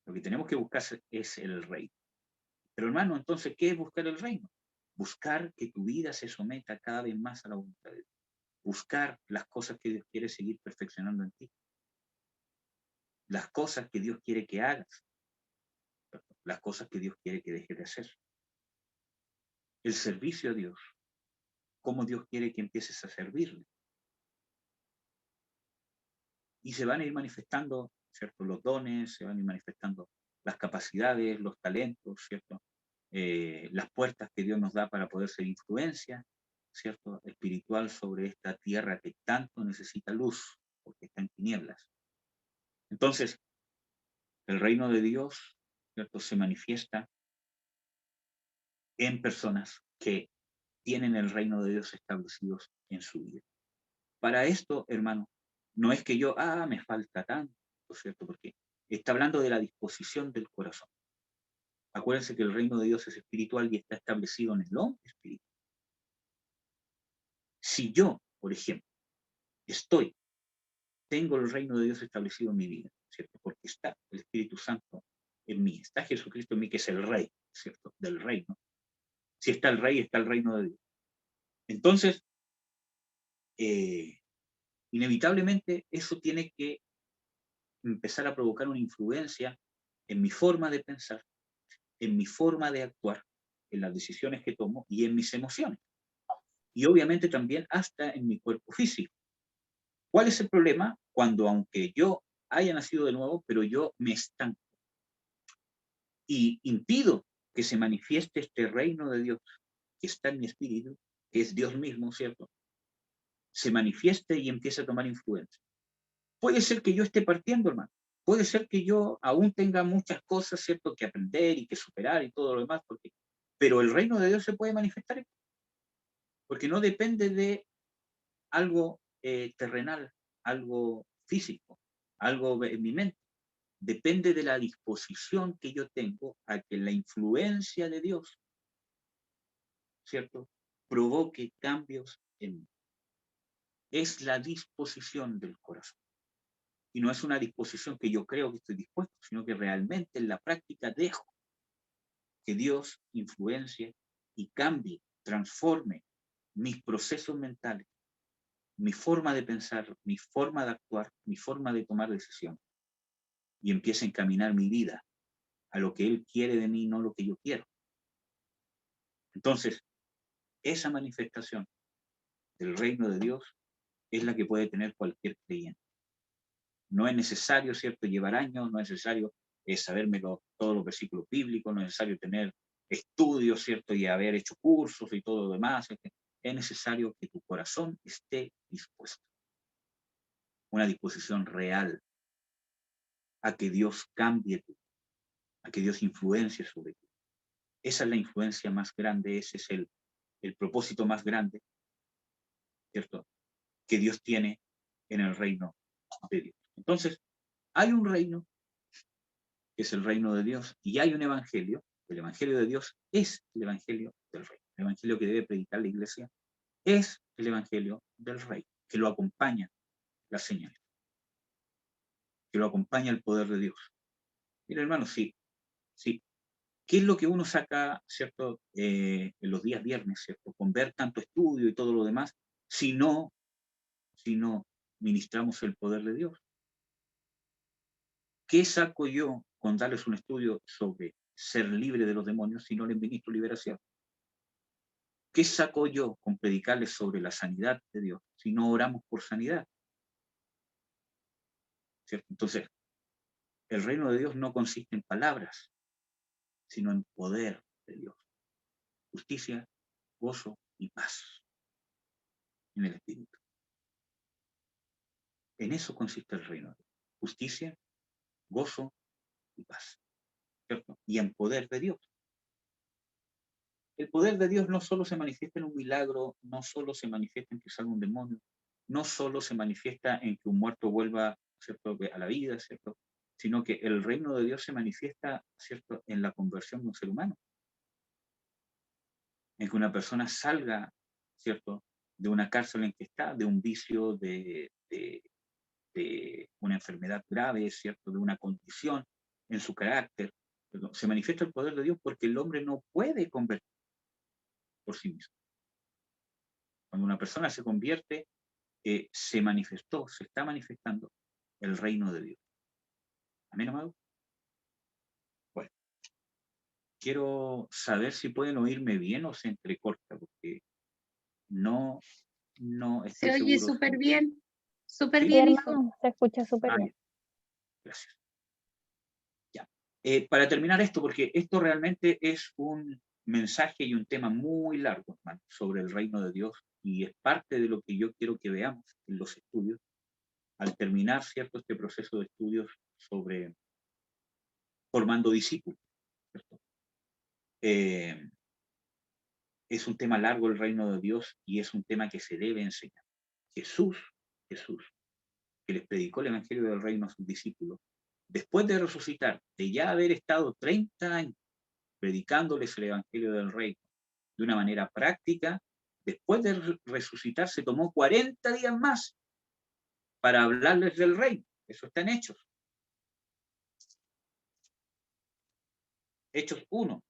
Lo que tenemos que buscar es el reino. Pero hermano, entonces, ¿qué es buscar el reino? Buscar que tu vida se someta cada vez más a la voluntad de Dios. Buscar las cosas que Dios quiere seguir perfeccionando en ti. Las cosas que Dios quiere que hagas. Las cosas que Dios quiere que dejes de hacer. El servicio a Dios. Cómo Dios quiere que empieces a servirle. Y se van a ir manifestando, ¿cierto?, los dones, se van a ir manifestando las capacidades, los talentos, ¿cierto? Las puertas que Dios nos da para poder ser influencia, ¿cierto?, espiritual sobre esta tierra que tanto necesita luz, porque está en tinieblas. Entonces, el reino de Dios, ¿cierto?, se manifiesta en personas que tienen el reino de Dios establecidos en su vida. Para esto, hermano, no es que yo, me falta tanto, ¿cierto? Porque está hablando de la disposición del corazón. Acuérdense que el reino de Dios es espiritual y está establecido en el hombre espiritual. Si yo, por ejemplo, tengo el reino de Dios establecido en mi vida, ¿cierto? Porque está el Espíritu Santo en mí, está Jesucristo en mí, que es el rey, ¿cierto?, del reino. Si está el rey, está el reino de Dios. Entonces, inevitablemente eso tiene que empezar a provocar una influencia en mi forma de pensar, en mi forma de actuar, en las decisiones que tomo y en mis emociones. Y obviamente también hasta en mi cuerpo físico. ¿Cuál es el problema? Cuando aunque yo haya nacido de nuevo, pero yo me estanco y impido que se manifieste este reino de Dios que está en mi espíritu, que es Dios mismo, ¿cierto? Se manifieste y empiece a tomar influencia. Puede ser que yo esté partiendo, hermano. Puede ser que yo aún tenga muchas cosas, ¿cierto?, que aprender y que superar y todo lo demás, pero el reino de Dios se puede manifestar, porque no depende de algo terrenal, algo físico, algo en mi mente. depende de la disposición que yo tengo a que la influencia de Dios, ¿cierto?, provoque cambios en mí. Es la disposición del corazón. Y no es una disposición que yo creo que estoy dispuesto, sino que realmente en la práctica dejo que Dios influencie y cambie, transforme mis procesos mentales, mi forma de pensar, mi forma de actuar, mi forma de tomar decisiones. Y empiece a encaminar mi vida a lo que Él quiere de mí, no lo que yo quiero. Entonces, esa manifestación del reino de Dios es la que puede tener cualquier creyente. No es necesario, ¿cierto?, llevar años, no es necesario saberme todos los versículos bíblicos, no es necesario tener estudios, ¿cierto?, y haber hecho cursos y todo lo demás. Es necesario que tu corazón esté dispuesto. Una disposición real a que Dios cambie tu, a que Dios influencie sobre ti. Esa es la influencia más grande, ese es el propósito más grande, ¿cierto?, que Dios tiene en el reino de Dios. Entonces, hay un reino, que es el reino de Dios, y hay un evangelio. El evangelio de Dios es el evangelio del reino. El evangelio que debe predicar la iglesia es el evangelio del rey, que lo acompaña las señales, que lo acompaña el poder de Dios. Mira, hermano, sí. ¿Qué es lo que uno saca, ¿cierto?, en los días viernes, ¿cierto?, con ver tanto estudio y todo lo demás, si no ministramos el poder de Dios? ¿Qué saco yo con darles un estudio sobre ser libre de los demonios si no les ministro liberación? ¿Qué saco yo con predicarles sobre la sanidad de Dios si no oramos por sanidad? ¿Cierto? Entonces, el reino de Dios no consiste en palabras, sino en poder de Dios. Justicia, gozo y paz en el Espíritu. En eso consiste el reino de Dios. Justicia, gozo y paz. ¿Cierto? Y en poder de Dios. El poder de Dios no solo se manifiesta en un milagro, no solo se manifiesta en que salga un demonio, no solo se manifiesta en que un muerto vuelva, ¿cierto?, a la vida, ¿cierto?, sino que el reino de Dios se manifiesta, ¿cierto?, en la conversión de un ser humano. En que una persona salga, ¿cierto?, de una cárcel en que está, de un vicio, de una enfermedad grave, ¿cierto?, de una condición en su carácter. Se manifiesta el poder de Dios porque el hombre no puede convertir por sí mismo. Cuando una persona se convierte, se manifestó, se está manifestando el reino de Dios. ¿Amén, amado? Bueno, quiero saber si pueden oírme bien o se entrecorta, porque no estoy Se oye seguro. súper bien, súper ¿Sí? Sí, bien, hijo. hermano, se escucha súper Ah, bien. bien. Gracias. Ya. Para terminar esto, porque esto realmente es un mensaje y un tema muy largo, hermano, sobre el reino de Dios, y es parte de lo que yo quiero que veamos en los estudios, al terminar, ¿cierto?, este proceso de estudios sobre formando discípulos, ¿cierto? Es un tema largo el reino de Dios y es un tema que se debe enseñar. Jesús, que les predicó el evangelio del reino a sus discípulos, después de resucitar, de ya haber estado 30 años predicándoles el evangelio del reino de una manera práctica, después de resucitar se tomó 40 días más para hablarles del reino. Eso está en Hechos. Hechos 1.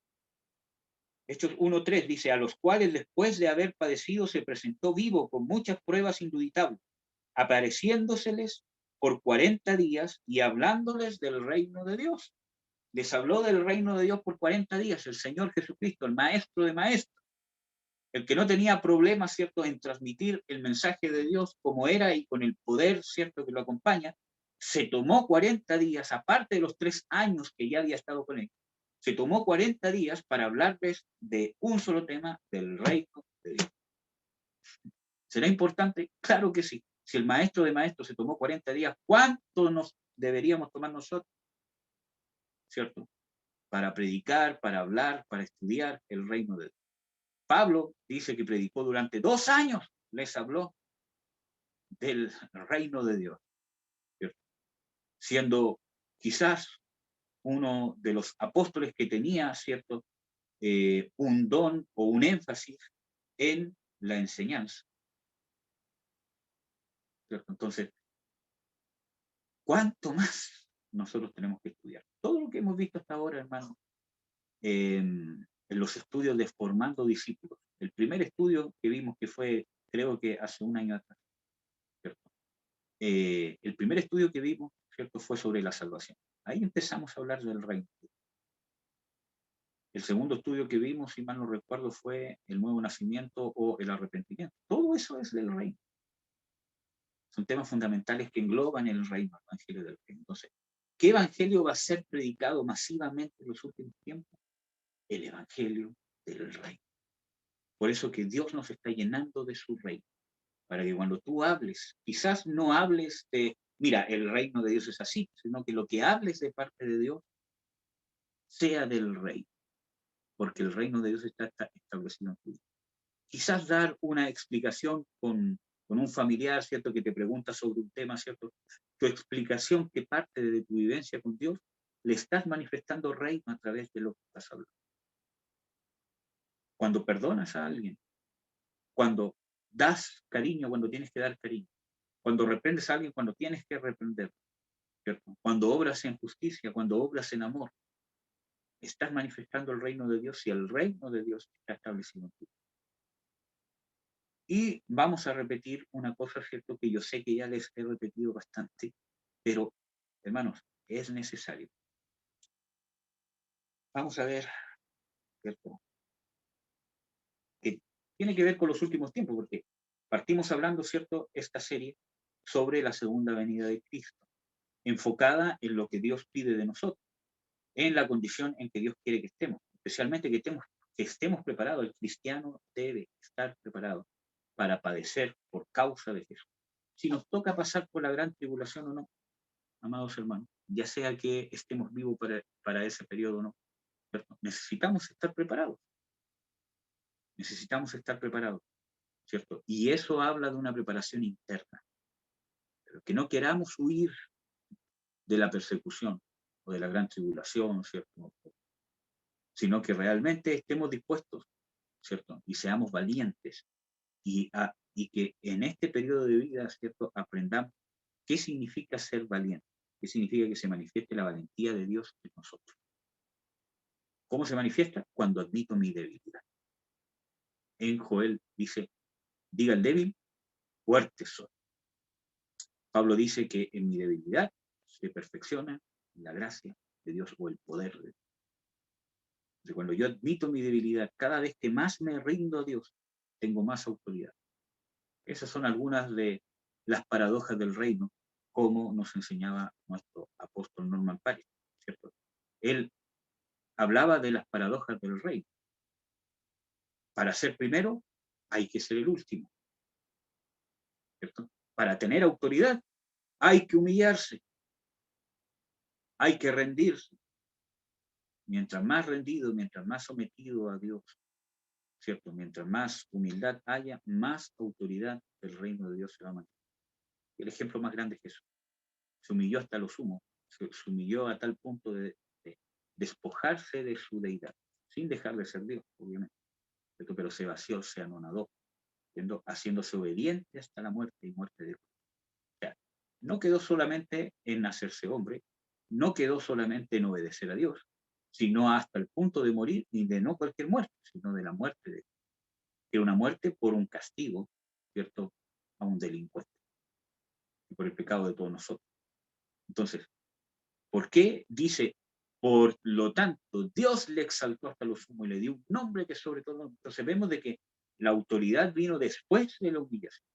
Hechos 1:3 dice, a los cuales después de haber padecido se presentó vivo con muchas pruebas indubitables, apareciéndoseles por 40 días y hablándoles del reino de Dios. Les habló del reino de Dios por 40 días el Señor Jesucristo, el maestro de maestros, el que no tenía problemas, ¿cierto?, en transmitir el mensaje de Dios como era y con el poder, ¿cierto?, que lo acompaña. Se tomó 40 días, aparte de los 3 años que ya había estado con él, se tomó 40 días para hablarles de un solo tema, del reino de Dios. ¿Será importante? Claro que sí. Si el maestro de maestros se tomó 40 días, ¿cuánto nos deberíamos tomar nosotros? ¿Cierto? Para predicar, para hablar, para estudiar el reino de Dios. Pablo dice que predicó durante 2 años, les habló del reino de Dios, ¿cierto? Siendo Quizás uno de los apóstoles que tenía, ¿cierto?, un don o un énfasis en la enseñanza, ¿cierto? Entonces, ¿cuánto más nosotros tenemos que estudiar? Todo lo que hemos visto hasta ahora, hermano, en los estudios de formando discípulos. El primer estudio que vimos, que fue, creo que hace un año atrás, ¿cierto? El primer estudio que vimos, ¿cierto?, fue sobre la salvación. Ahí empezamos a hablar del reino. El segundo estudio que vimos, si mal no recuerdo, fue el nuevo nacimiento o el arrepentimiento. Todo eso es del reino. Son temas fundamentales que engloban el reino, el evangelio del reino. Entonces, ¿qué evangelio va a ser predicado masivamente en los últimos tiempos? El evangelio del reino. Por eso que Dios nos está llenando de su reino. Para que cuando tú hables, quizás no hables de, mira, el reino de Dios es así, sino que lo que hables de parte de Dios sea del reino. Porque el reino de Dios está establecido en tu vida. Quizás dar una explicación con un familiar, ¿cierto?, que te pregunta sobre un tema, ¿cierto? Tu explicación que parte de tu vivencia con Dios, le estás manifestando reino a través de lo que estás hablando. Cuando perdonas a alguien, cuando das cariño, cuando tienes que dar cariño, cuando reprendes a alguien, cuando tienes que reprender, ¿cierto? Cuando obras en justicia, cuando obras en amor, estás manifestando el reino de Dios y el reino de Dios está establecido en ti. Y vamos a repetir una cosa, ¿cierto?, que yo sé que ya les he repetido bastante, pero, hermanos, es necesario. Vamos a ver, ¿cierto?, que tiene que ver con los últimos tiempos, porque partimos hablando, ¿cierto?, esta serie sobre la segunda venida de Cristo, enfocada en lo que Dios pide de nosotros, en la condición en que Dios quiere que estemos, especialmente que estemos preparados. El cristiano debe estar preparado para padecer por causa de Jesús. Si nos toca pasar por la gran tribulación o no, amados hermanos, ya sea que estemos vivos para ese periodo o no, ¿cierto? Necesitamos estar preparados. Necesitamos estar preparados, ¿cierto? Y eso habla de una preparación interna. Pero que no queramos huir de la persecución o de la gran tribulación, ¿cierto?, sino que realmente estemos dispuestos, ¿cierto?, y seamos valientes, y que en este periodo de vida, ¿cierto?, aprendamos qué significa ser valiente, qué significa que se manifieste la valentía de Dios en nosotros. ¿Cómo se manifiesta? Cuando admito mi debilidad. En Joel dice, diga el débil, fuerte soy. Pablo dice que en mi debilidad se perfecciona la gracia de Dios o el poder de Dios. Entonces, cuando yo admito mi debilidad, cada vez que más me rindo a Dios, tengo más autoridad. Esas son algunas de las paradojas del reino, como nos enseñaba nuestro apóstol Norman Paris, ¿cierto? Él hablaba de las paradojas del reino. Para ser primero, hay que ser el último, ¿cierto? Para tener autoridad, hay que humillarse, hay que rendirse. Mientras más rendido, mientras más sometido a Dios, ¿cierto? Mientras más humildad haya, más autoridad del reino de Dios se va a mantener. El ejemplo más grande es Jesús. Se humilló hasta lo sumo, se humilló a tal punto de despojarse de su deidad, sin dejar de ser Dios, obviamente, ¿cierto? Pero se vació, se anonadó, haciéndose obediente hasta la muerte y muerte de cruz. O sea, no quedó solamente en hacerse hombre, no quedó solamente en obedecer a Dios, sino hasta el punto de morir, y de no cualquier muerte, sino de la muerte de Dios, que una muerte por un castigo, ¿cierto?, a un delincuente, y por el pecado de todos nosotros. Entonces, ¿por qué dice, por lo tanto, Dios le exaltó hasta lo sumo y le dio un nombre que sobre todo? Entonces vemos de que la autoridad vino después de la humillación.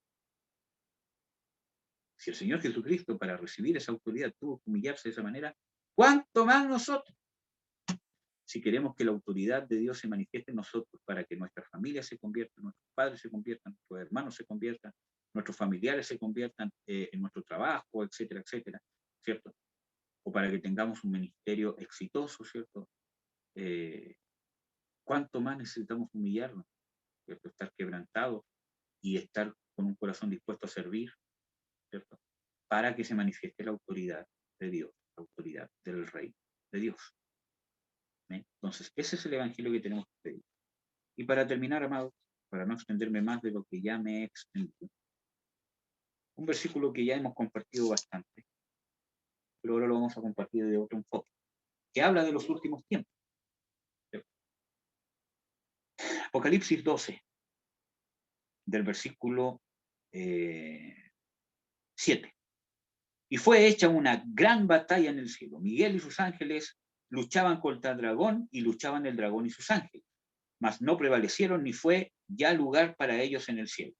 Si el Señor Jesucristo, para recibir esa autoridad, tuvo que humillarse de esa manera, ¿cuánto más nosotros? Si queremos que la autoridad de Dios se manifieste en nosotros, para que nuestras familias se conviertan, nuestros padres se conviertan, nuestros hermanos se conviertan, nuestros familiares se conviertan en nuestro trabajo, etcétera, etcétera, ¿cierto? O para que tengamos un ministerio exitoso, ¿cierto? ¿Cuánto más necesitamos humillarnos, ¿cierto? Estar quebrantados y estar con un corazón dispuesto a servir, ¿cierto? Para que se manifieste la autoridad de Dios, autoridad del reino de Dios. ¿Amén? Entonces, ese es el evangelio que tenemos que pedir. Y para terminar, amados, para no extenderme más de lo que ya me he extendido, un versículo que ya hemos compartido bastante, pero ahora lo vamos a compartir de otro enfoque, que habla de los últimos tiempos. Apocalipsis 12, del versículo 7. Y fue hecha una gran batalla en el cielo. Miguel y sus ángeles luchaban contra el dragón, y luchaban el dragón y sus ángeles, mas no prevalecieron, ni fue ya lugar para ellos en el cielo.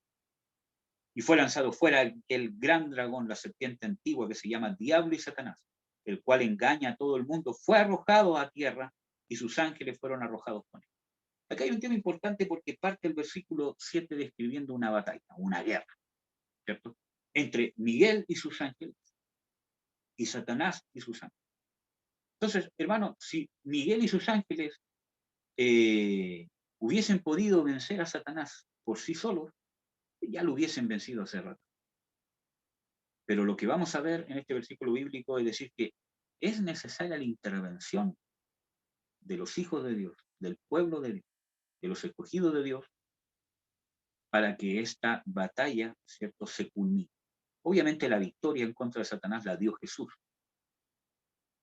Y fue lanzado fuera el gran dragón, la serpiente antigua, que se llama Diablo y Satanás, el cual engaña a todo el mundo, fue arrojado a tierra, y sus ángeles fueron arrojados con él. Acá hay un tema importante, porque parte el versículo 7 describiendo una batalla, una guerra, ¿cierto?, entre Miguel y sus ángeles, y Satanás y sus ángeles. Entonces, hermano, si Miguel y sus ángeles hubiesen podido vencer a Satanás por sí solos, ya lo hubiesen vencido hace rato. Pero lo que vamos a ver en este versículo bíblico es decir que es necesaria la intervención de los hijos de Dios, del pueblo de Dios, de los escogidos de Dios, para que esta batalla, ¿cierto?, se culmine. Obviamente la victoria en contra de Satanás la dio Jesús,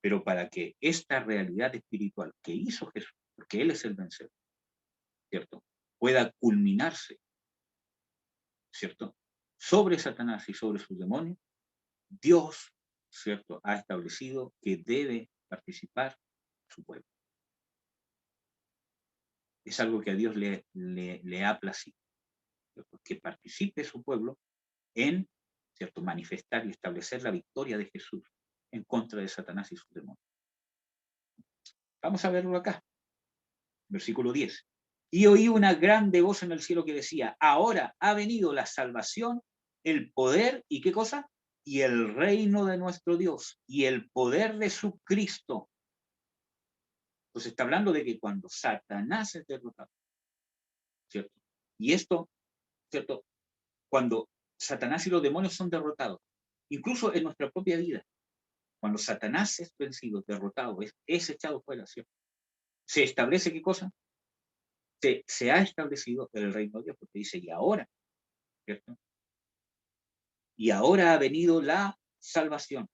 pero para que esta realidad espiritual que hizo Jesús, porque Él es el vencedor, ¿cierto?, pueda culminarse, ¿cierto?, sobre Satanás y sobre sus demonios, Dios, ¿cierto?, ha establecido que debe participar su pueblo. Es algo que a Dios le ha placido, ¿cierto?, que participe su pueblo en, ¿cierto?, manifestar y establecer la victoria de Jesús en contra de Satanás y sus demonios. Vamos a verlo acá. Versículo 10. Y oí una grande voz en el cielo que decía: ahora ha venido la salvación, el poder, ¿y qué cosa? Y el reino de nuestro Dios, y el poder de su Cristo. Entonces está hablando de que cuando Satanás es derrotado, ¿cierto? Y esto, ¿cierto?, cuando Satanás y los demonios son derrotados, incluso en nuestra propia vida, cuando Satanás es vencido, derrotado, es echado fuera, ¿cierto?, se establece ¿qué cosa? Se ha establecido el reino de Dios, porque dice, y ahora, ¿cierto? Y ahora ha venido la salvación,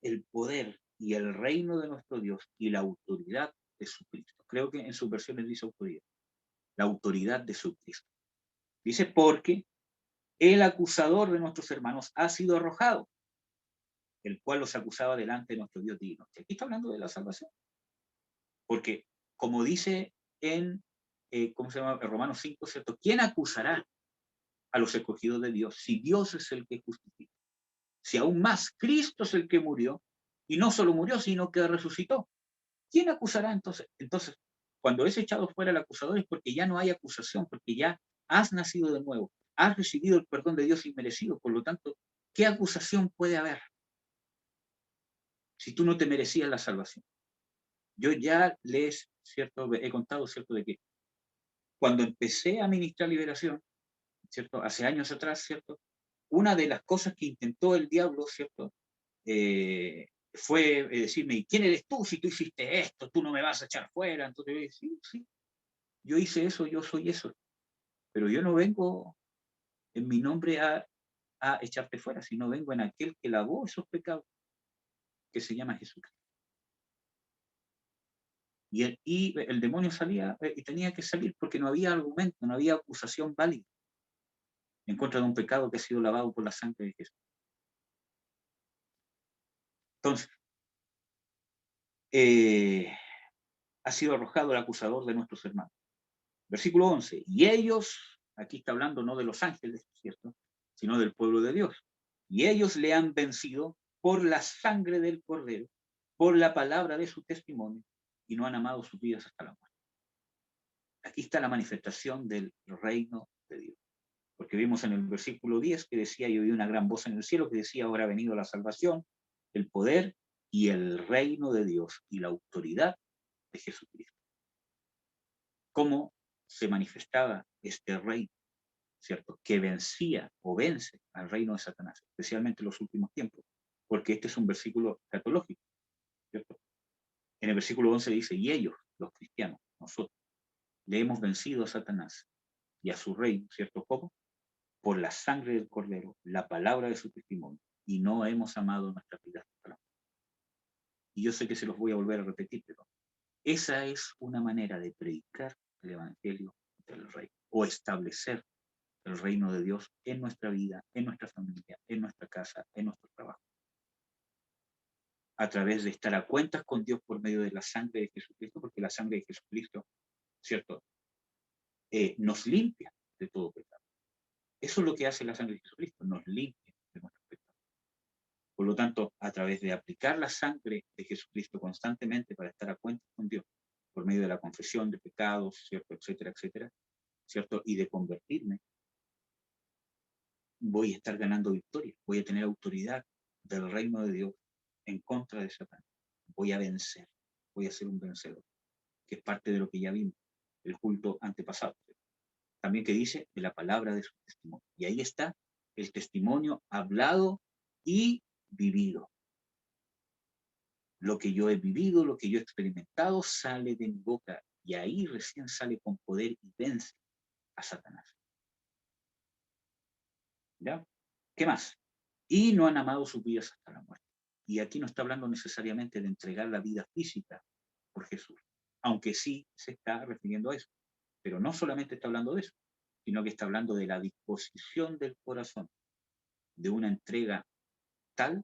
el poder y el reino de nuestro Dios y la autoridad de su Cristo. Creo que en sus versiones dice autoridad. La autoridad de su Cristo. Dice, porque el acusador de nuestros hermanos ha sido arrojado, el cual los acusaba delante de nuestro Dios divino. Aquí está hablando de la salvación. Porque, como dice en, ¿cómo se llama? Romanos 5, ¿cierto? ¿Quién acusará a los escogidos de Dios si Dios es el que justifica? Si aún más Cristo es el que murió, y no solo murió, sino que resucitó. ¿Quién acusará entonces? Entonces, cuando es echado fuera el acusador es porque ya no hay acusación, porque ya has nacido de nuevo, has recibido el perdón de Dios inmerecido. Por lo tanto, ¿qué acusación puede haber si tú no te merecías la salvación? Yo ya ¿cierto?, he contado, ¿cierto?, de que cuando empecé a ministrar liberación, ¿cierto?, hace años atrás, ¿cierto?, una de las cosas que intentó el diablo, ¿cierto?, fue decirme, ¿y quién eres tú si tú hiciste esto? Tú no me vas a echar fuera. Entonces yo dije, sí, yo hice eso, yo soy eso. Pero yo no vengo en mi nombre a echarte fuera, sino vengo en aquel que lavó esos pecados, que se llama Jesucristo. Y el demonio salía y tenía que salir porque no había argumento, no había acusación válida en contra de un pecado que ha sido lavado por la sangre de Jesús. Entonces, ha sido arrojado el acusador de nuestros hermanos. Versículo 11. Y ellos, aquí está hablando no de los ángeles, ¿cierto?, sino del pueblo de Dios. Y ellos le han vencido por la sangre del Cordero, por la palabra de su testimonio, y no han amado sus vidas hasta la muerte. Aquí está la manifestación del reino de Dios. Porque vimos en el versículo 10 que decía, y oí una gran voz en el cielo que decía, ahora ha venido la salvación, el poder y el reino de Dios y la autoridad de Jesucristo. ¿Cómo se manifestaba este reino, ¿cierto?, que vencía o vence al reino de Satanás, especialmente en los últimos tiempos? Porque este es un versículo escatológico. ¿cierto? En el versículo 11 dice, y ellos, los cristianos, nosotros, le hemos vencido a Satanás y a su reino, ¿cierto? ¿Cómo? Por la sangre del Cordero, la palabra de su testimonio, y no hemos amado nuestras vidas hasta la muerte. Y yo sé que se los voy a volver a repetir, pero esa es una manera de predicar el Evangelio del Rey, o establecer el reino de Dios en nuestra vida, en nuestra familia, en nuestra casa, en nuestro trabajo. A través de estar a cuentas con Dios por medio de la sangre de Jesucristo, porque la sangre de Jesucristo, ¿cierto? Nos limpia de todo pecado. Eso es lo que hace la sangre de Jesucristo, nos limpia de nuestros pecados. Por lo tanto, a través de aplicar la sangre de Jesucristo constantemente para estar a cuentas con Dios, por medio de la confesión de pecados, ¿cierto? Etcétera, etcétera, ¿cierto? Y de convertirme, voy a estar ganando victoria, voy a tener autoridad del reino de Dios en contra de Satanás. Voy a vencer, voy a ser un vencedor, que es parte de lo que ya vimos, el culto antepasado. También que dice de la palabra de su testimonio. Y ahí está el testimonio hablado y vivido. Lo que yo he vivido, lo que yo he experimentado, sale de mi boca. Y ahí recién sale con poder y vence a Satanás. ¿Ya? ¿Qué más? Y no han amado sus vidas hasta la muerte. Y aquí no está hablando necesariamente de entregar la vida física por Jesús, aunque sí se está refiriendo a eso. Pero no solamente está hablando de eso, sino que está hablando de la disposición del corazón, de una entrega tal,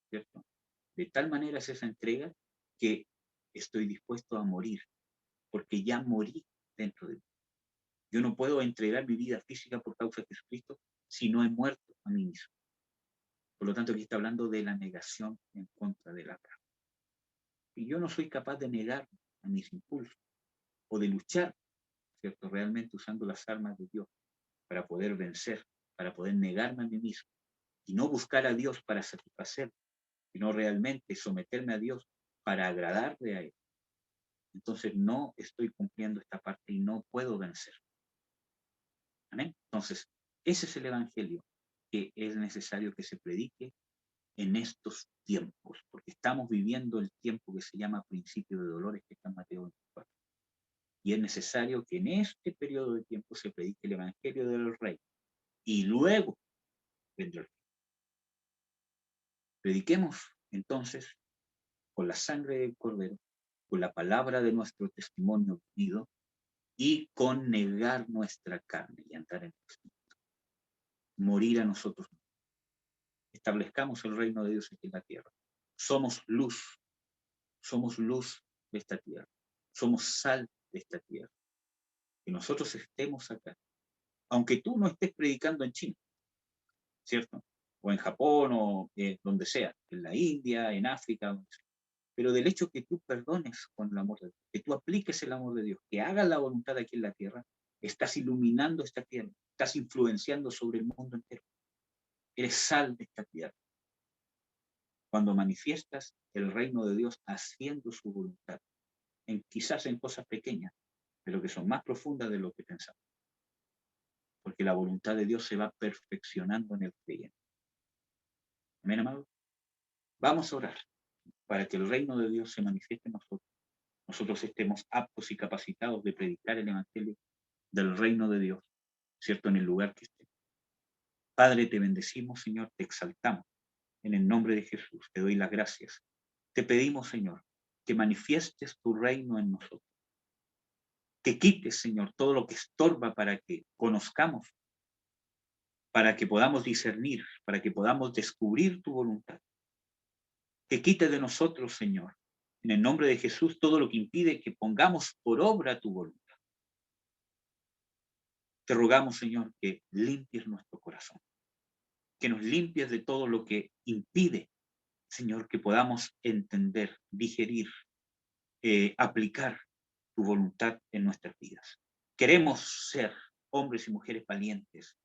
¿cierto? De tal manera es esa entrega que estoy dispuesto a morir, porque ya morí dentro de mí. Yo no puedo entregar mi vida física por causa de Jesucristo si no he muerto a mí mismo. Por lo tanto, aquí está hablando de la negación en contra de la carne. Y yo no soy capaz de negar a mis impulsos o de luchar, ¿cierto? Realmente usando las armas de Dios para poder vencer, para poder negarme a mí mismo y no buscar a Dios para satisfacer, sino realmente someterme a Dios para agradarle a Él. Entonces no estoy cumpliendo esta parte y no puedo vencer. ¿Amén? Entonces, ese es el Evangelio que es necesario que se predique en estos tiempos, porque estamos viviendo el tiempo que se llama principio de dolores, que está en Mateo 24. Y es necesario que en este periodo de tiempo se predique el Evangelio del Rey. Y luego vendrá el fin. Prediquemos entonces con la sangre del Cordero, con la palabra de nuestro testimonio vivido y con negar nuestra carne y entrar en el Espíritu. Morir a nosotros. Establezcamos el reino de Dios aquí en la tierra. Somos luz de esta tierra. Somos sal de esta tierra. Que nosotros estemos acá. Aunque tú no estés predicando en China, ¿cierto? O en Japón, o donde sea, en la India, en África, donde sea. Pero del hecho que tú perdones con el amor de Dios, que tú apliques el amor de Dios, que hagas la voluntad aquí en la tierra, estás iluminando esta tierra, estás influenciando sobre el mundo entero. Eres sal de esta tierra. Cuando manifiestas el reino de Dios haciendo su voluntad, quizás en cosas pequeñas, pero que son más profundas de lo que pensamos. Porque la voluntad de Dios se va perfeccionando en el creyente. Amén, amado. Vamos a orar para que el reino de Dios se manifieste en nosotros. Nosotros estemos aptos y capacitados de predicar el Evangelio del reino de Dios, ¿cierto? En el lugar que esté. Padre, te bendecimos, Señor, te exaltamos. En el nombre de Jesús, te doy las gracias. Te pedimos, Señor, que manifiestes tu reino en nosotros. Que quites, Señor, todo lo que estorba para que conozcamos, para que podamos discernir, para que podamos descubrir tu voluntad. Que quite de nosotros, Señor, en el nombre de Jesús, todo lo que impide que pongamos por obra tu voluntad. Te rogamos, Señor, que limpies nuestro corazón, que nos limpies de todo lo que impide, Señor, que podamos entender, digerir, aplicar tu voluntad en nuestras vidas. Queremos ser hombres y mujeres valientes,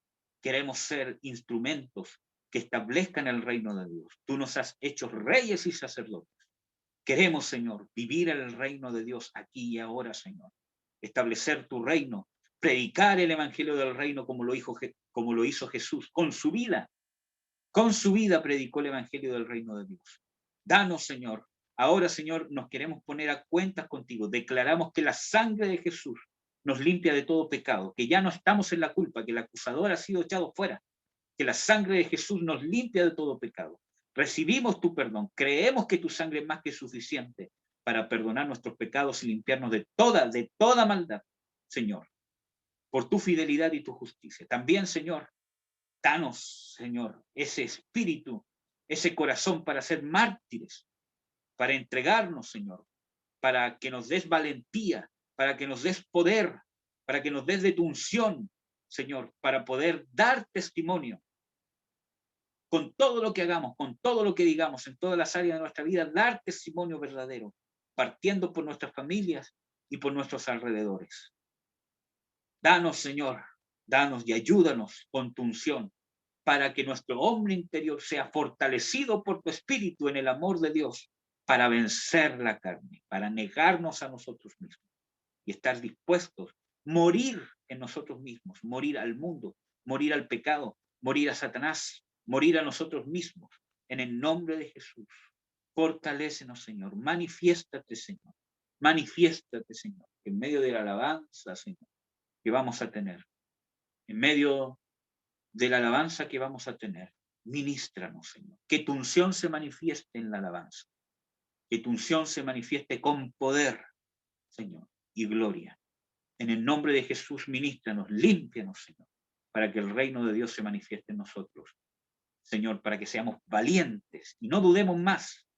queremos ser instrumentos que establezcan el reino de Dios. Tú nos has hecho reyes y sacerdotes. Queremos, Señor, vivir el reino de Dios aquí y ahora, Señor. Establecer tu reino, predicar el evangelio del reino como lo hizo Jesús, con su vida. Con su vida predicó el evangelio del reino de Dios. Danos, Señor, Ahora, Señor, nos queremos poner a cuentas contigo. Declaramos que la sangre de Jesús nos limpia de todo pecado, que ya no estamos en la culpa, que el acusador ha sido echado fuera, que la sangre de Jesús nos limpia de todo pecado. Recibimos tu perdón, creemos que tu sangre es más que suficiente para perdonar nuestros pecados y limpiarnos de toda maldad, Señor, por tu fidelidad y tu justicia. También, Señor, danos, Señor, ese espíritu, ese corazón para ser mártires, para entregarnos, Señor, para que nos des valentía, para que nos des poder, para que nos des de tu unción, Señor, para poder dar testimonio con todo lo que hagamos, con todo lo que digamos, en todas las áreas de nuestra vida, dar testimonio verdadero, partiendo por nuestras familias y por nuestros alrededores. Danos, Señor, danos y ayúdanos con tu unción, para que nuestro hombre interior sea fortalecido por tu espíritu en el amor de Dios, para vencer la carne, para negarnos a nosotros mismos y estar dispuestos, morir en nosotros mismos, morir al mundo, morir al pecado, morir a Satanás, morir a nosotros mismos, en el nombre de Jesús. Fortalécenos, Señor, manifiéstate, Señor, en medio de la alabanza, Señor, que vamos a tener, en medio de la alabanza que vamos a tener, ministranos, Señor, que tu unción se manifieste en la alabanza, que tu unción se manifieste con poder, Señor, y gloria. En el nombre de Jesús, ministranos, límpianos, Señor, para que el reino de Dios se manifieste en nosotros. Señor, para que seamos valientes y no dudemos más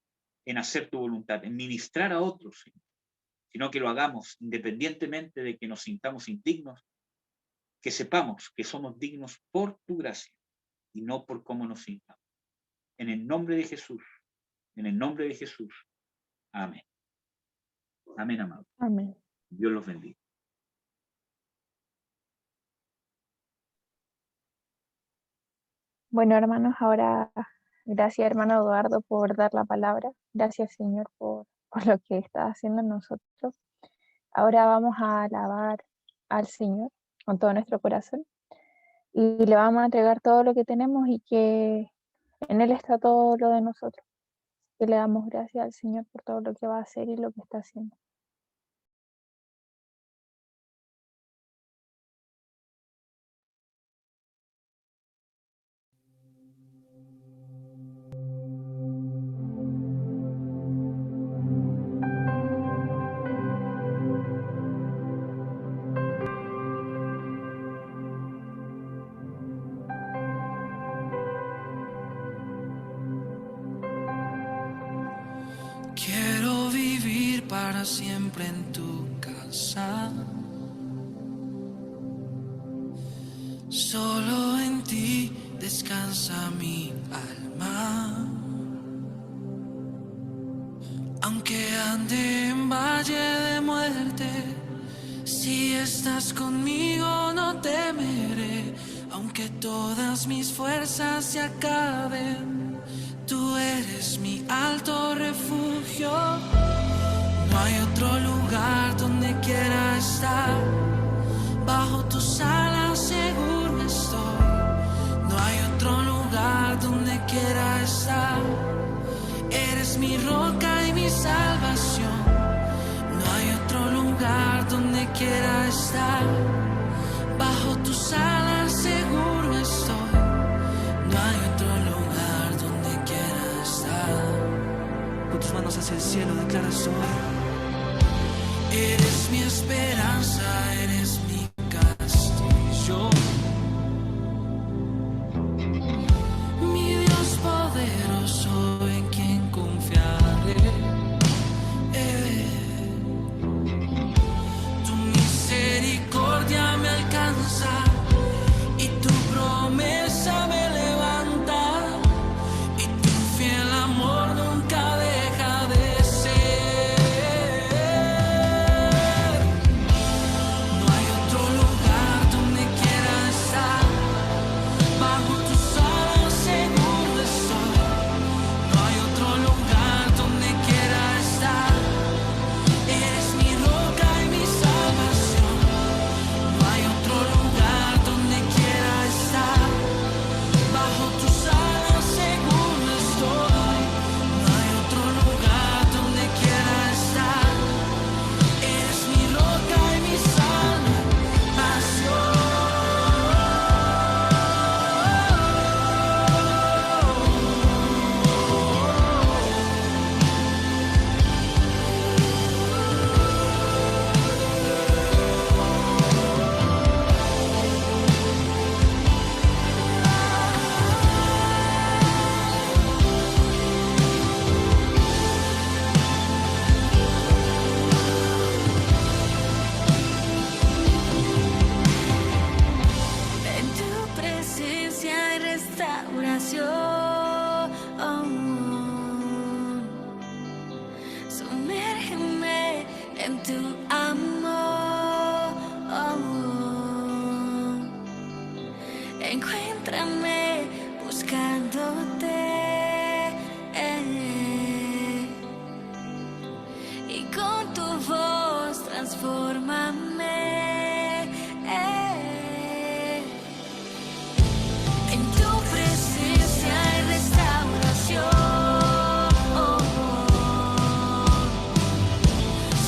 en hacer tu voluntad, en ministrar a otros, Señor, sino que lo hagamos independientemente de que nos sintamos indignos, que sepamos que somos dignos por tu gracia y no por cómo nos sintamos. En el nombre de Jesús, en el nombre de Jesús. Amén. Amén, amado. Amén. Dios los bendiga. Bueno, hermanos, ahora gracias, hermano Eduardo, por dar la palabra. Gracias, Señor, por lo que está haciendo en nosotros. Ahora vamos a alabar al Señor con todo nuestro corazón y le vamos a entregar todo lo que tenemos y que en Él está todo lo de nosotros. Que le damos gracias al Señor por todo lo que va a hacer y lo que está haciendo. Quiero vivir para siempre en tu casa. Solo en ti descansa mi alma. Aunque ande en valle de muerte, si estás conmigo no temeré. Aunque todas mis fuerzas se acaben, tú eres mi alto refugio. No hay otro lugar donde quiera estar. Bajo tus alas seguro estoy. No hay otro lugar donde quiera estar. Eres mi roca y mi salvación. No hay otro lugar donde quiera estar. Bajo tus alas seguro estoy. No hay otro lugar donde quiera estar. Con tus manos hacia el cielo declara soy. Eres mi esperanza, eres mi castillo. Mi Dios poderoso en quien confiaré. Tu misericordia me alcanza y tu promesa me levanta. Y tu fiel amor nunca deja de ser. No restauración. Sumérgeme en tu amor. Encuéntrame buscándote. Y con tu voz transfórmame. En tu presencia hay restauración.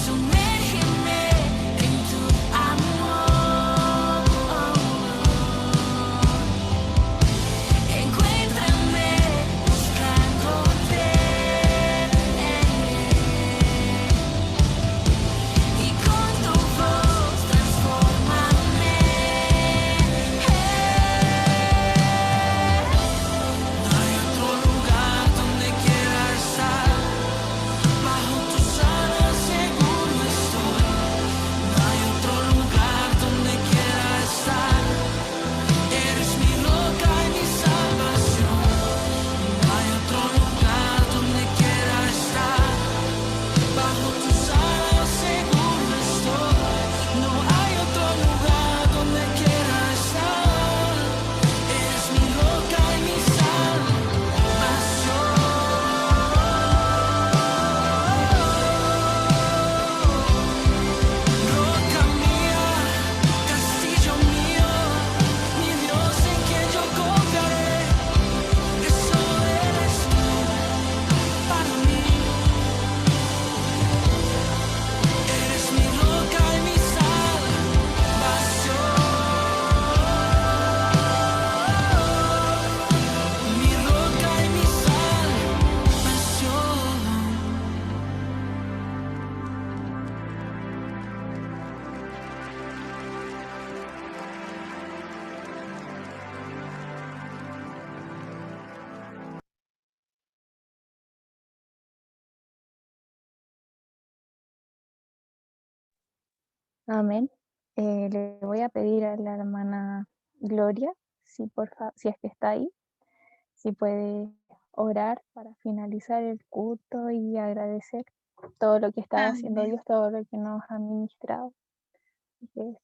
Sumérgeme en tu amor. Encuéntrame buscándote. Y con tu voz transfórmame. No hay otro lugar donde quiera estar. Bajo tus alas seguro estoy. No hay otro lugar donde quiera estar. Eres mi roca y mi salvación. No hay otro lugar donde quiera estar. Bajo tus alas seguro estoy. No hay otro lugar donde quiera estar. Eres mi roca y mi salvación. Roca mía, castillo mío, mi Dios en quien yo confiaré. Eso eres tú para mí. Eres mi roca y mi salvación. Mi roca y mi salvación. Amén. Le voy a pedir a la hermana Gloria, si es que está ahí, si puede orar para finalizar el culto y agradecer todo lo que está haciendo Amén. Dios, todo lo que nos ha ministrado. Así que,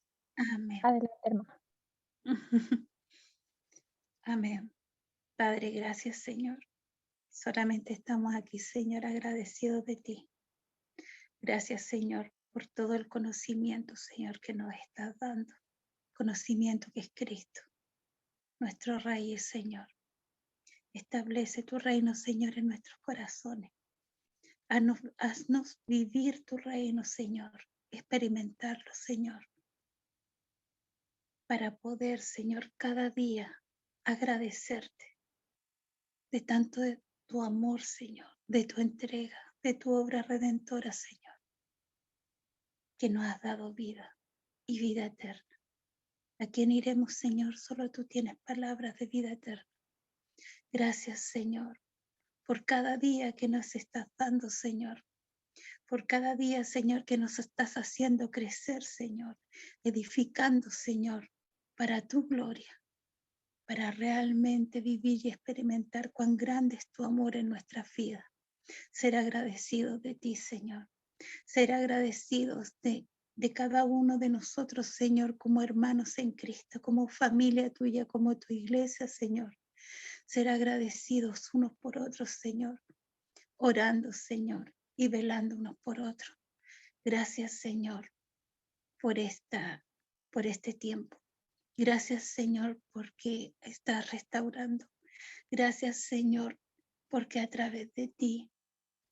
Amén. adelante, hermana. Amén. Padre, gracias, Señor. Solamente estamos aquí, Señor, agradecidos de ti. Gracias, Señor, por todo el conocimiento, Señor, que nos estás dando. Conocimiento que es Cristo, nuestro Rey, Señor. Establece tu reino, Señor, en nuestros corazones. Haznos vivir tu reino, Señor. Experimentarlo, Señor. Para poder, Señor, cada día agradecerte de tanto de tu amor, Señor, de tu entrega, de tu obra redentora, Señor, que nos has dado vida y vida eterna. ¿A quién iremos, Señor? Solo tú tienes palabras de vida eterna. Gracias, Señor, por cada día que nos estás dando, Señor. Por cada día, Señor, que nos estás haciendo crecer, Señor. Edificando, Señor, para tu gloria. Para realmente vivir y experimentar cuán grande es tu amor en nuestra vida. Ser agradecidos de ti, Señor. Ser agradecidos de cada uno de nosotros, Señor, como hermanos en Cristo, como familia tuya, como tu iglesia, Señor. Ser agradecidos unos por otros, Señor. Orando, Señor, y velando unos por otros. Gracias, Señor, por este tiempo. Gracias, Señor, porque estás restaurando. Gracias, Señor, porque a través de ti,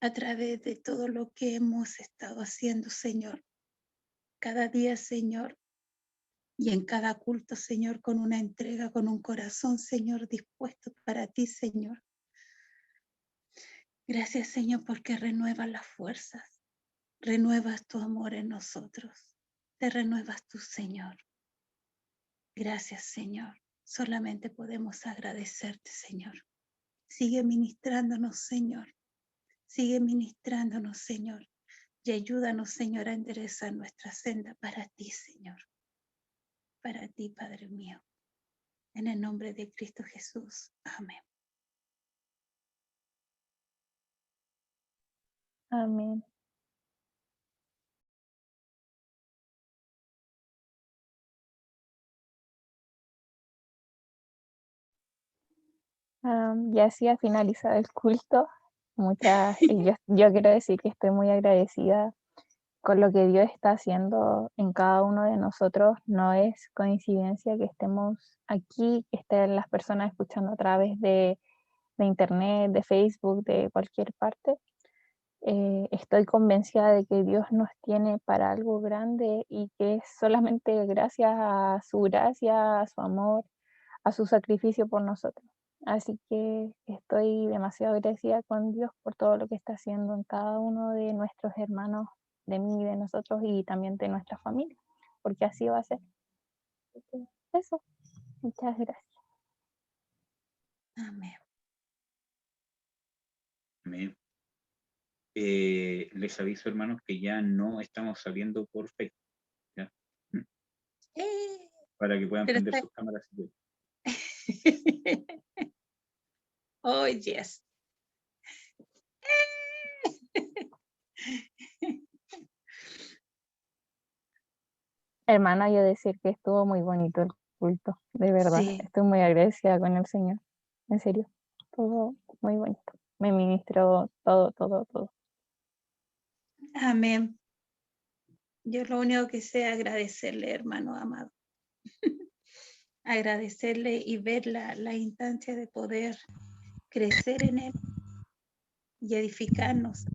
a través de todo lo que hemos estado haciendo, Señor, cada día, Señor, y en cada culto, Señor, con una entrega, con un corazón, Señor, dispuesto para ti, Señor. Gracias, Señor, porque renuevas las fuerzas, renuevas tu amor en nosotros, te renuevas tú, Señor. Gracias, Señor. Solamente podemos agradecerte, Señor. Sigue ministrándonos, Señor. Sigue ministrándonos, Señor. Y ayúdanos, Señor, a enderezar nuestra senda para ti, Señor. Para ti, Padre mío. En el nombre de Cristo Jesús. Amén. Amén. Ya así ha finalizado el culto. Yo quiero decir que estoy muy agradecida con lo que Dios está haciendo en cada uno de nosotros. No es coincidencia que estemos aquí, que estén las personas escuchando a través de internet, de Facebook, de cualquier parte. Estoy convencida de que Dios nos tiene para algo grande y que es solamente gracias a su gracia, a su amor, a su sacrificio por nosotros. Así que estoy demasiado agradecida con Dios por todo lo que está haciendo en cada uno de nuestros hermanos, de mí, de nosotros y también de nuestra familia, porque así va a ser. Eso, muchas gracias. Amén. Amén. Les aviso, hermanos, que ya no estamos saliendo por Facebook, ¿ya? Para que puedan Pero prender está... sus cámaras. Oh, yes. Hermana, yo decir que estuvo muy bonito el culto, de verdad. Sí. Estoy muy agradecida con el Señor, en serio. Todo muy bonito. Me ministró todo, todo, todo. Amén. Yo lo único que sé es agradecerle, hermano amado. Agradecerle y ver la instancia de poder crecer en él y edificarnos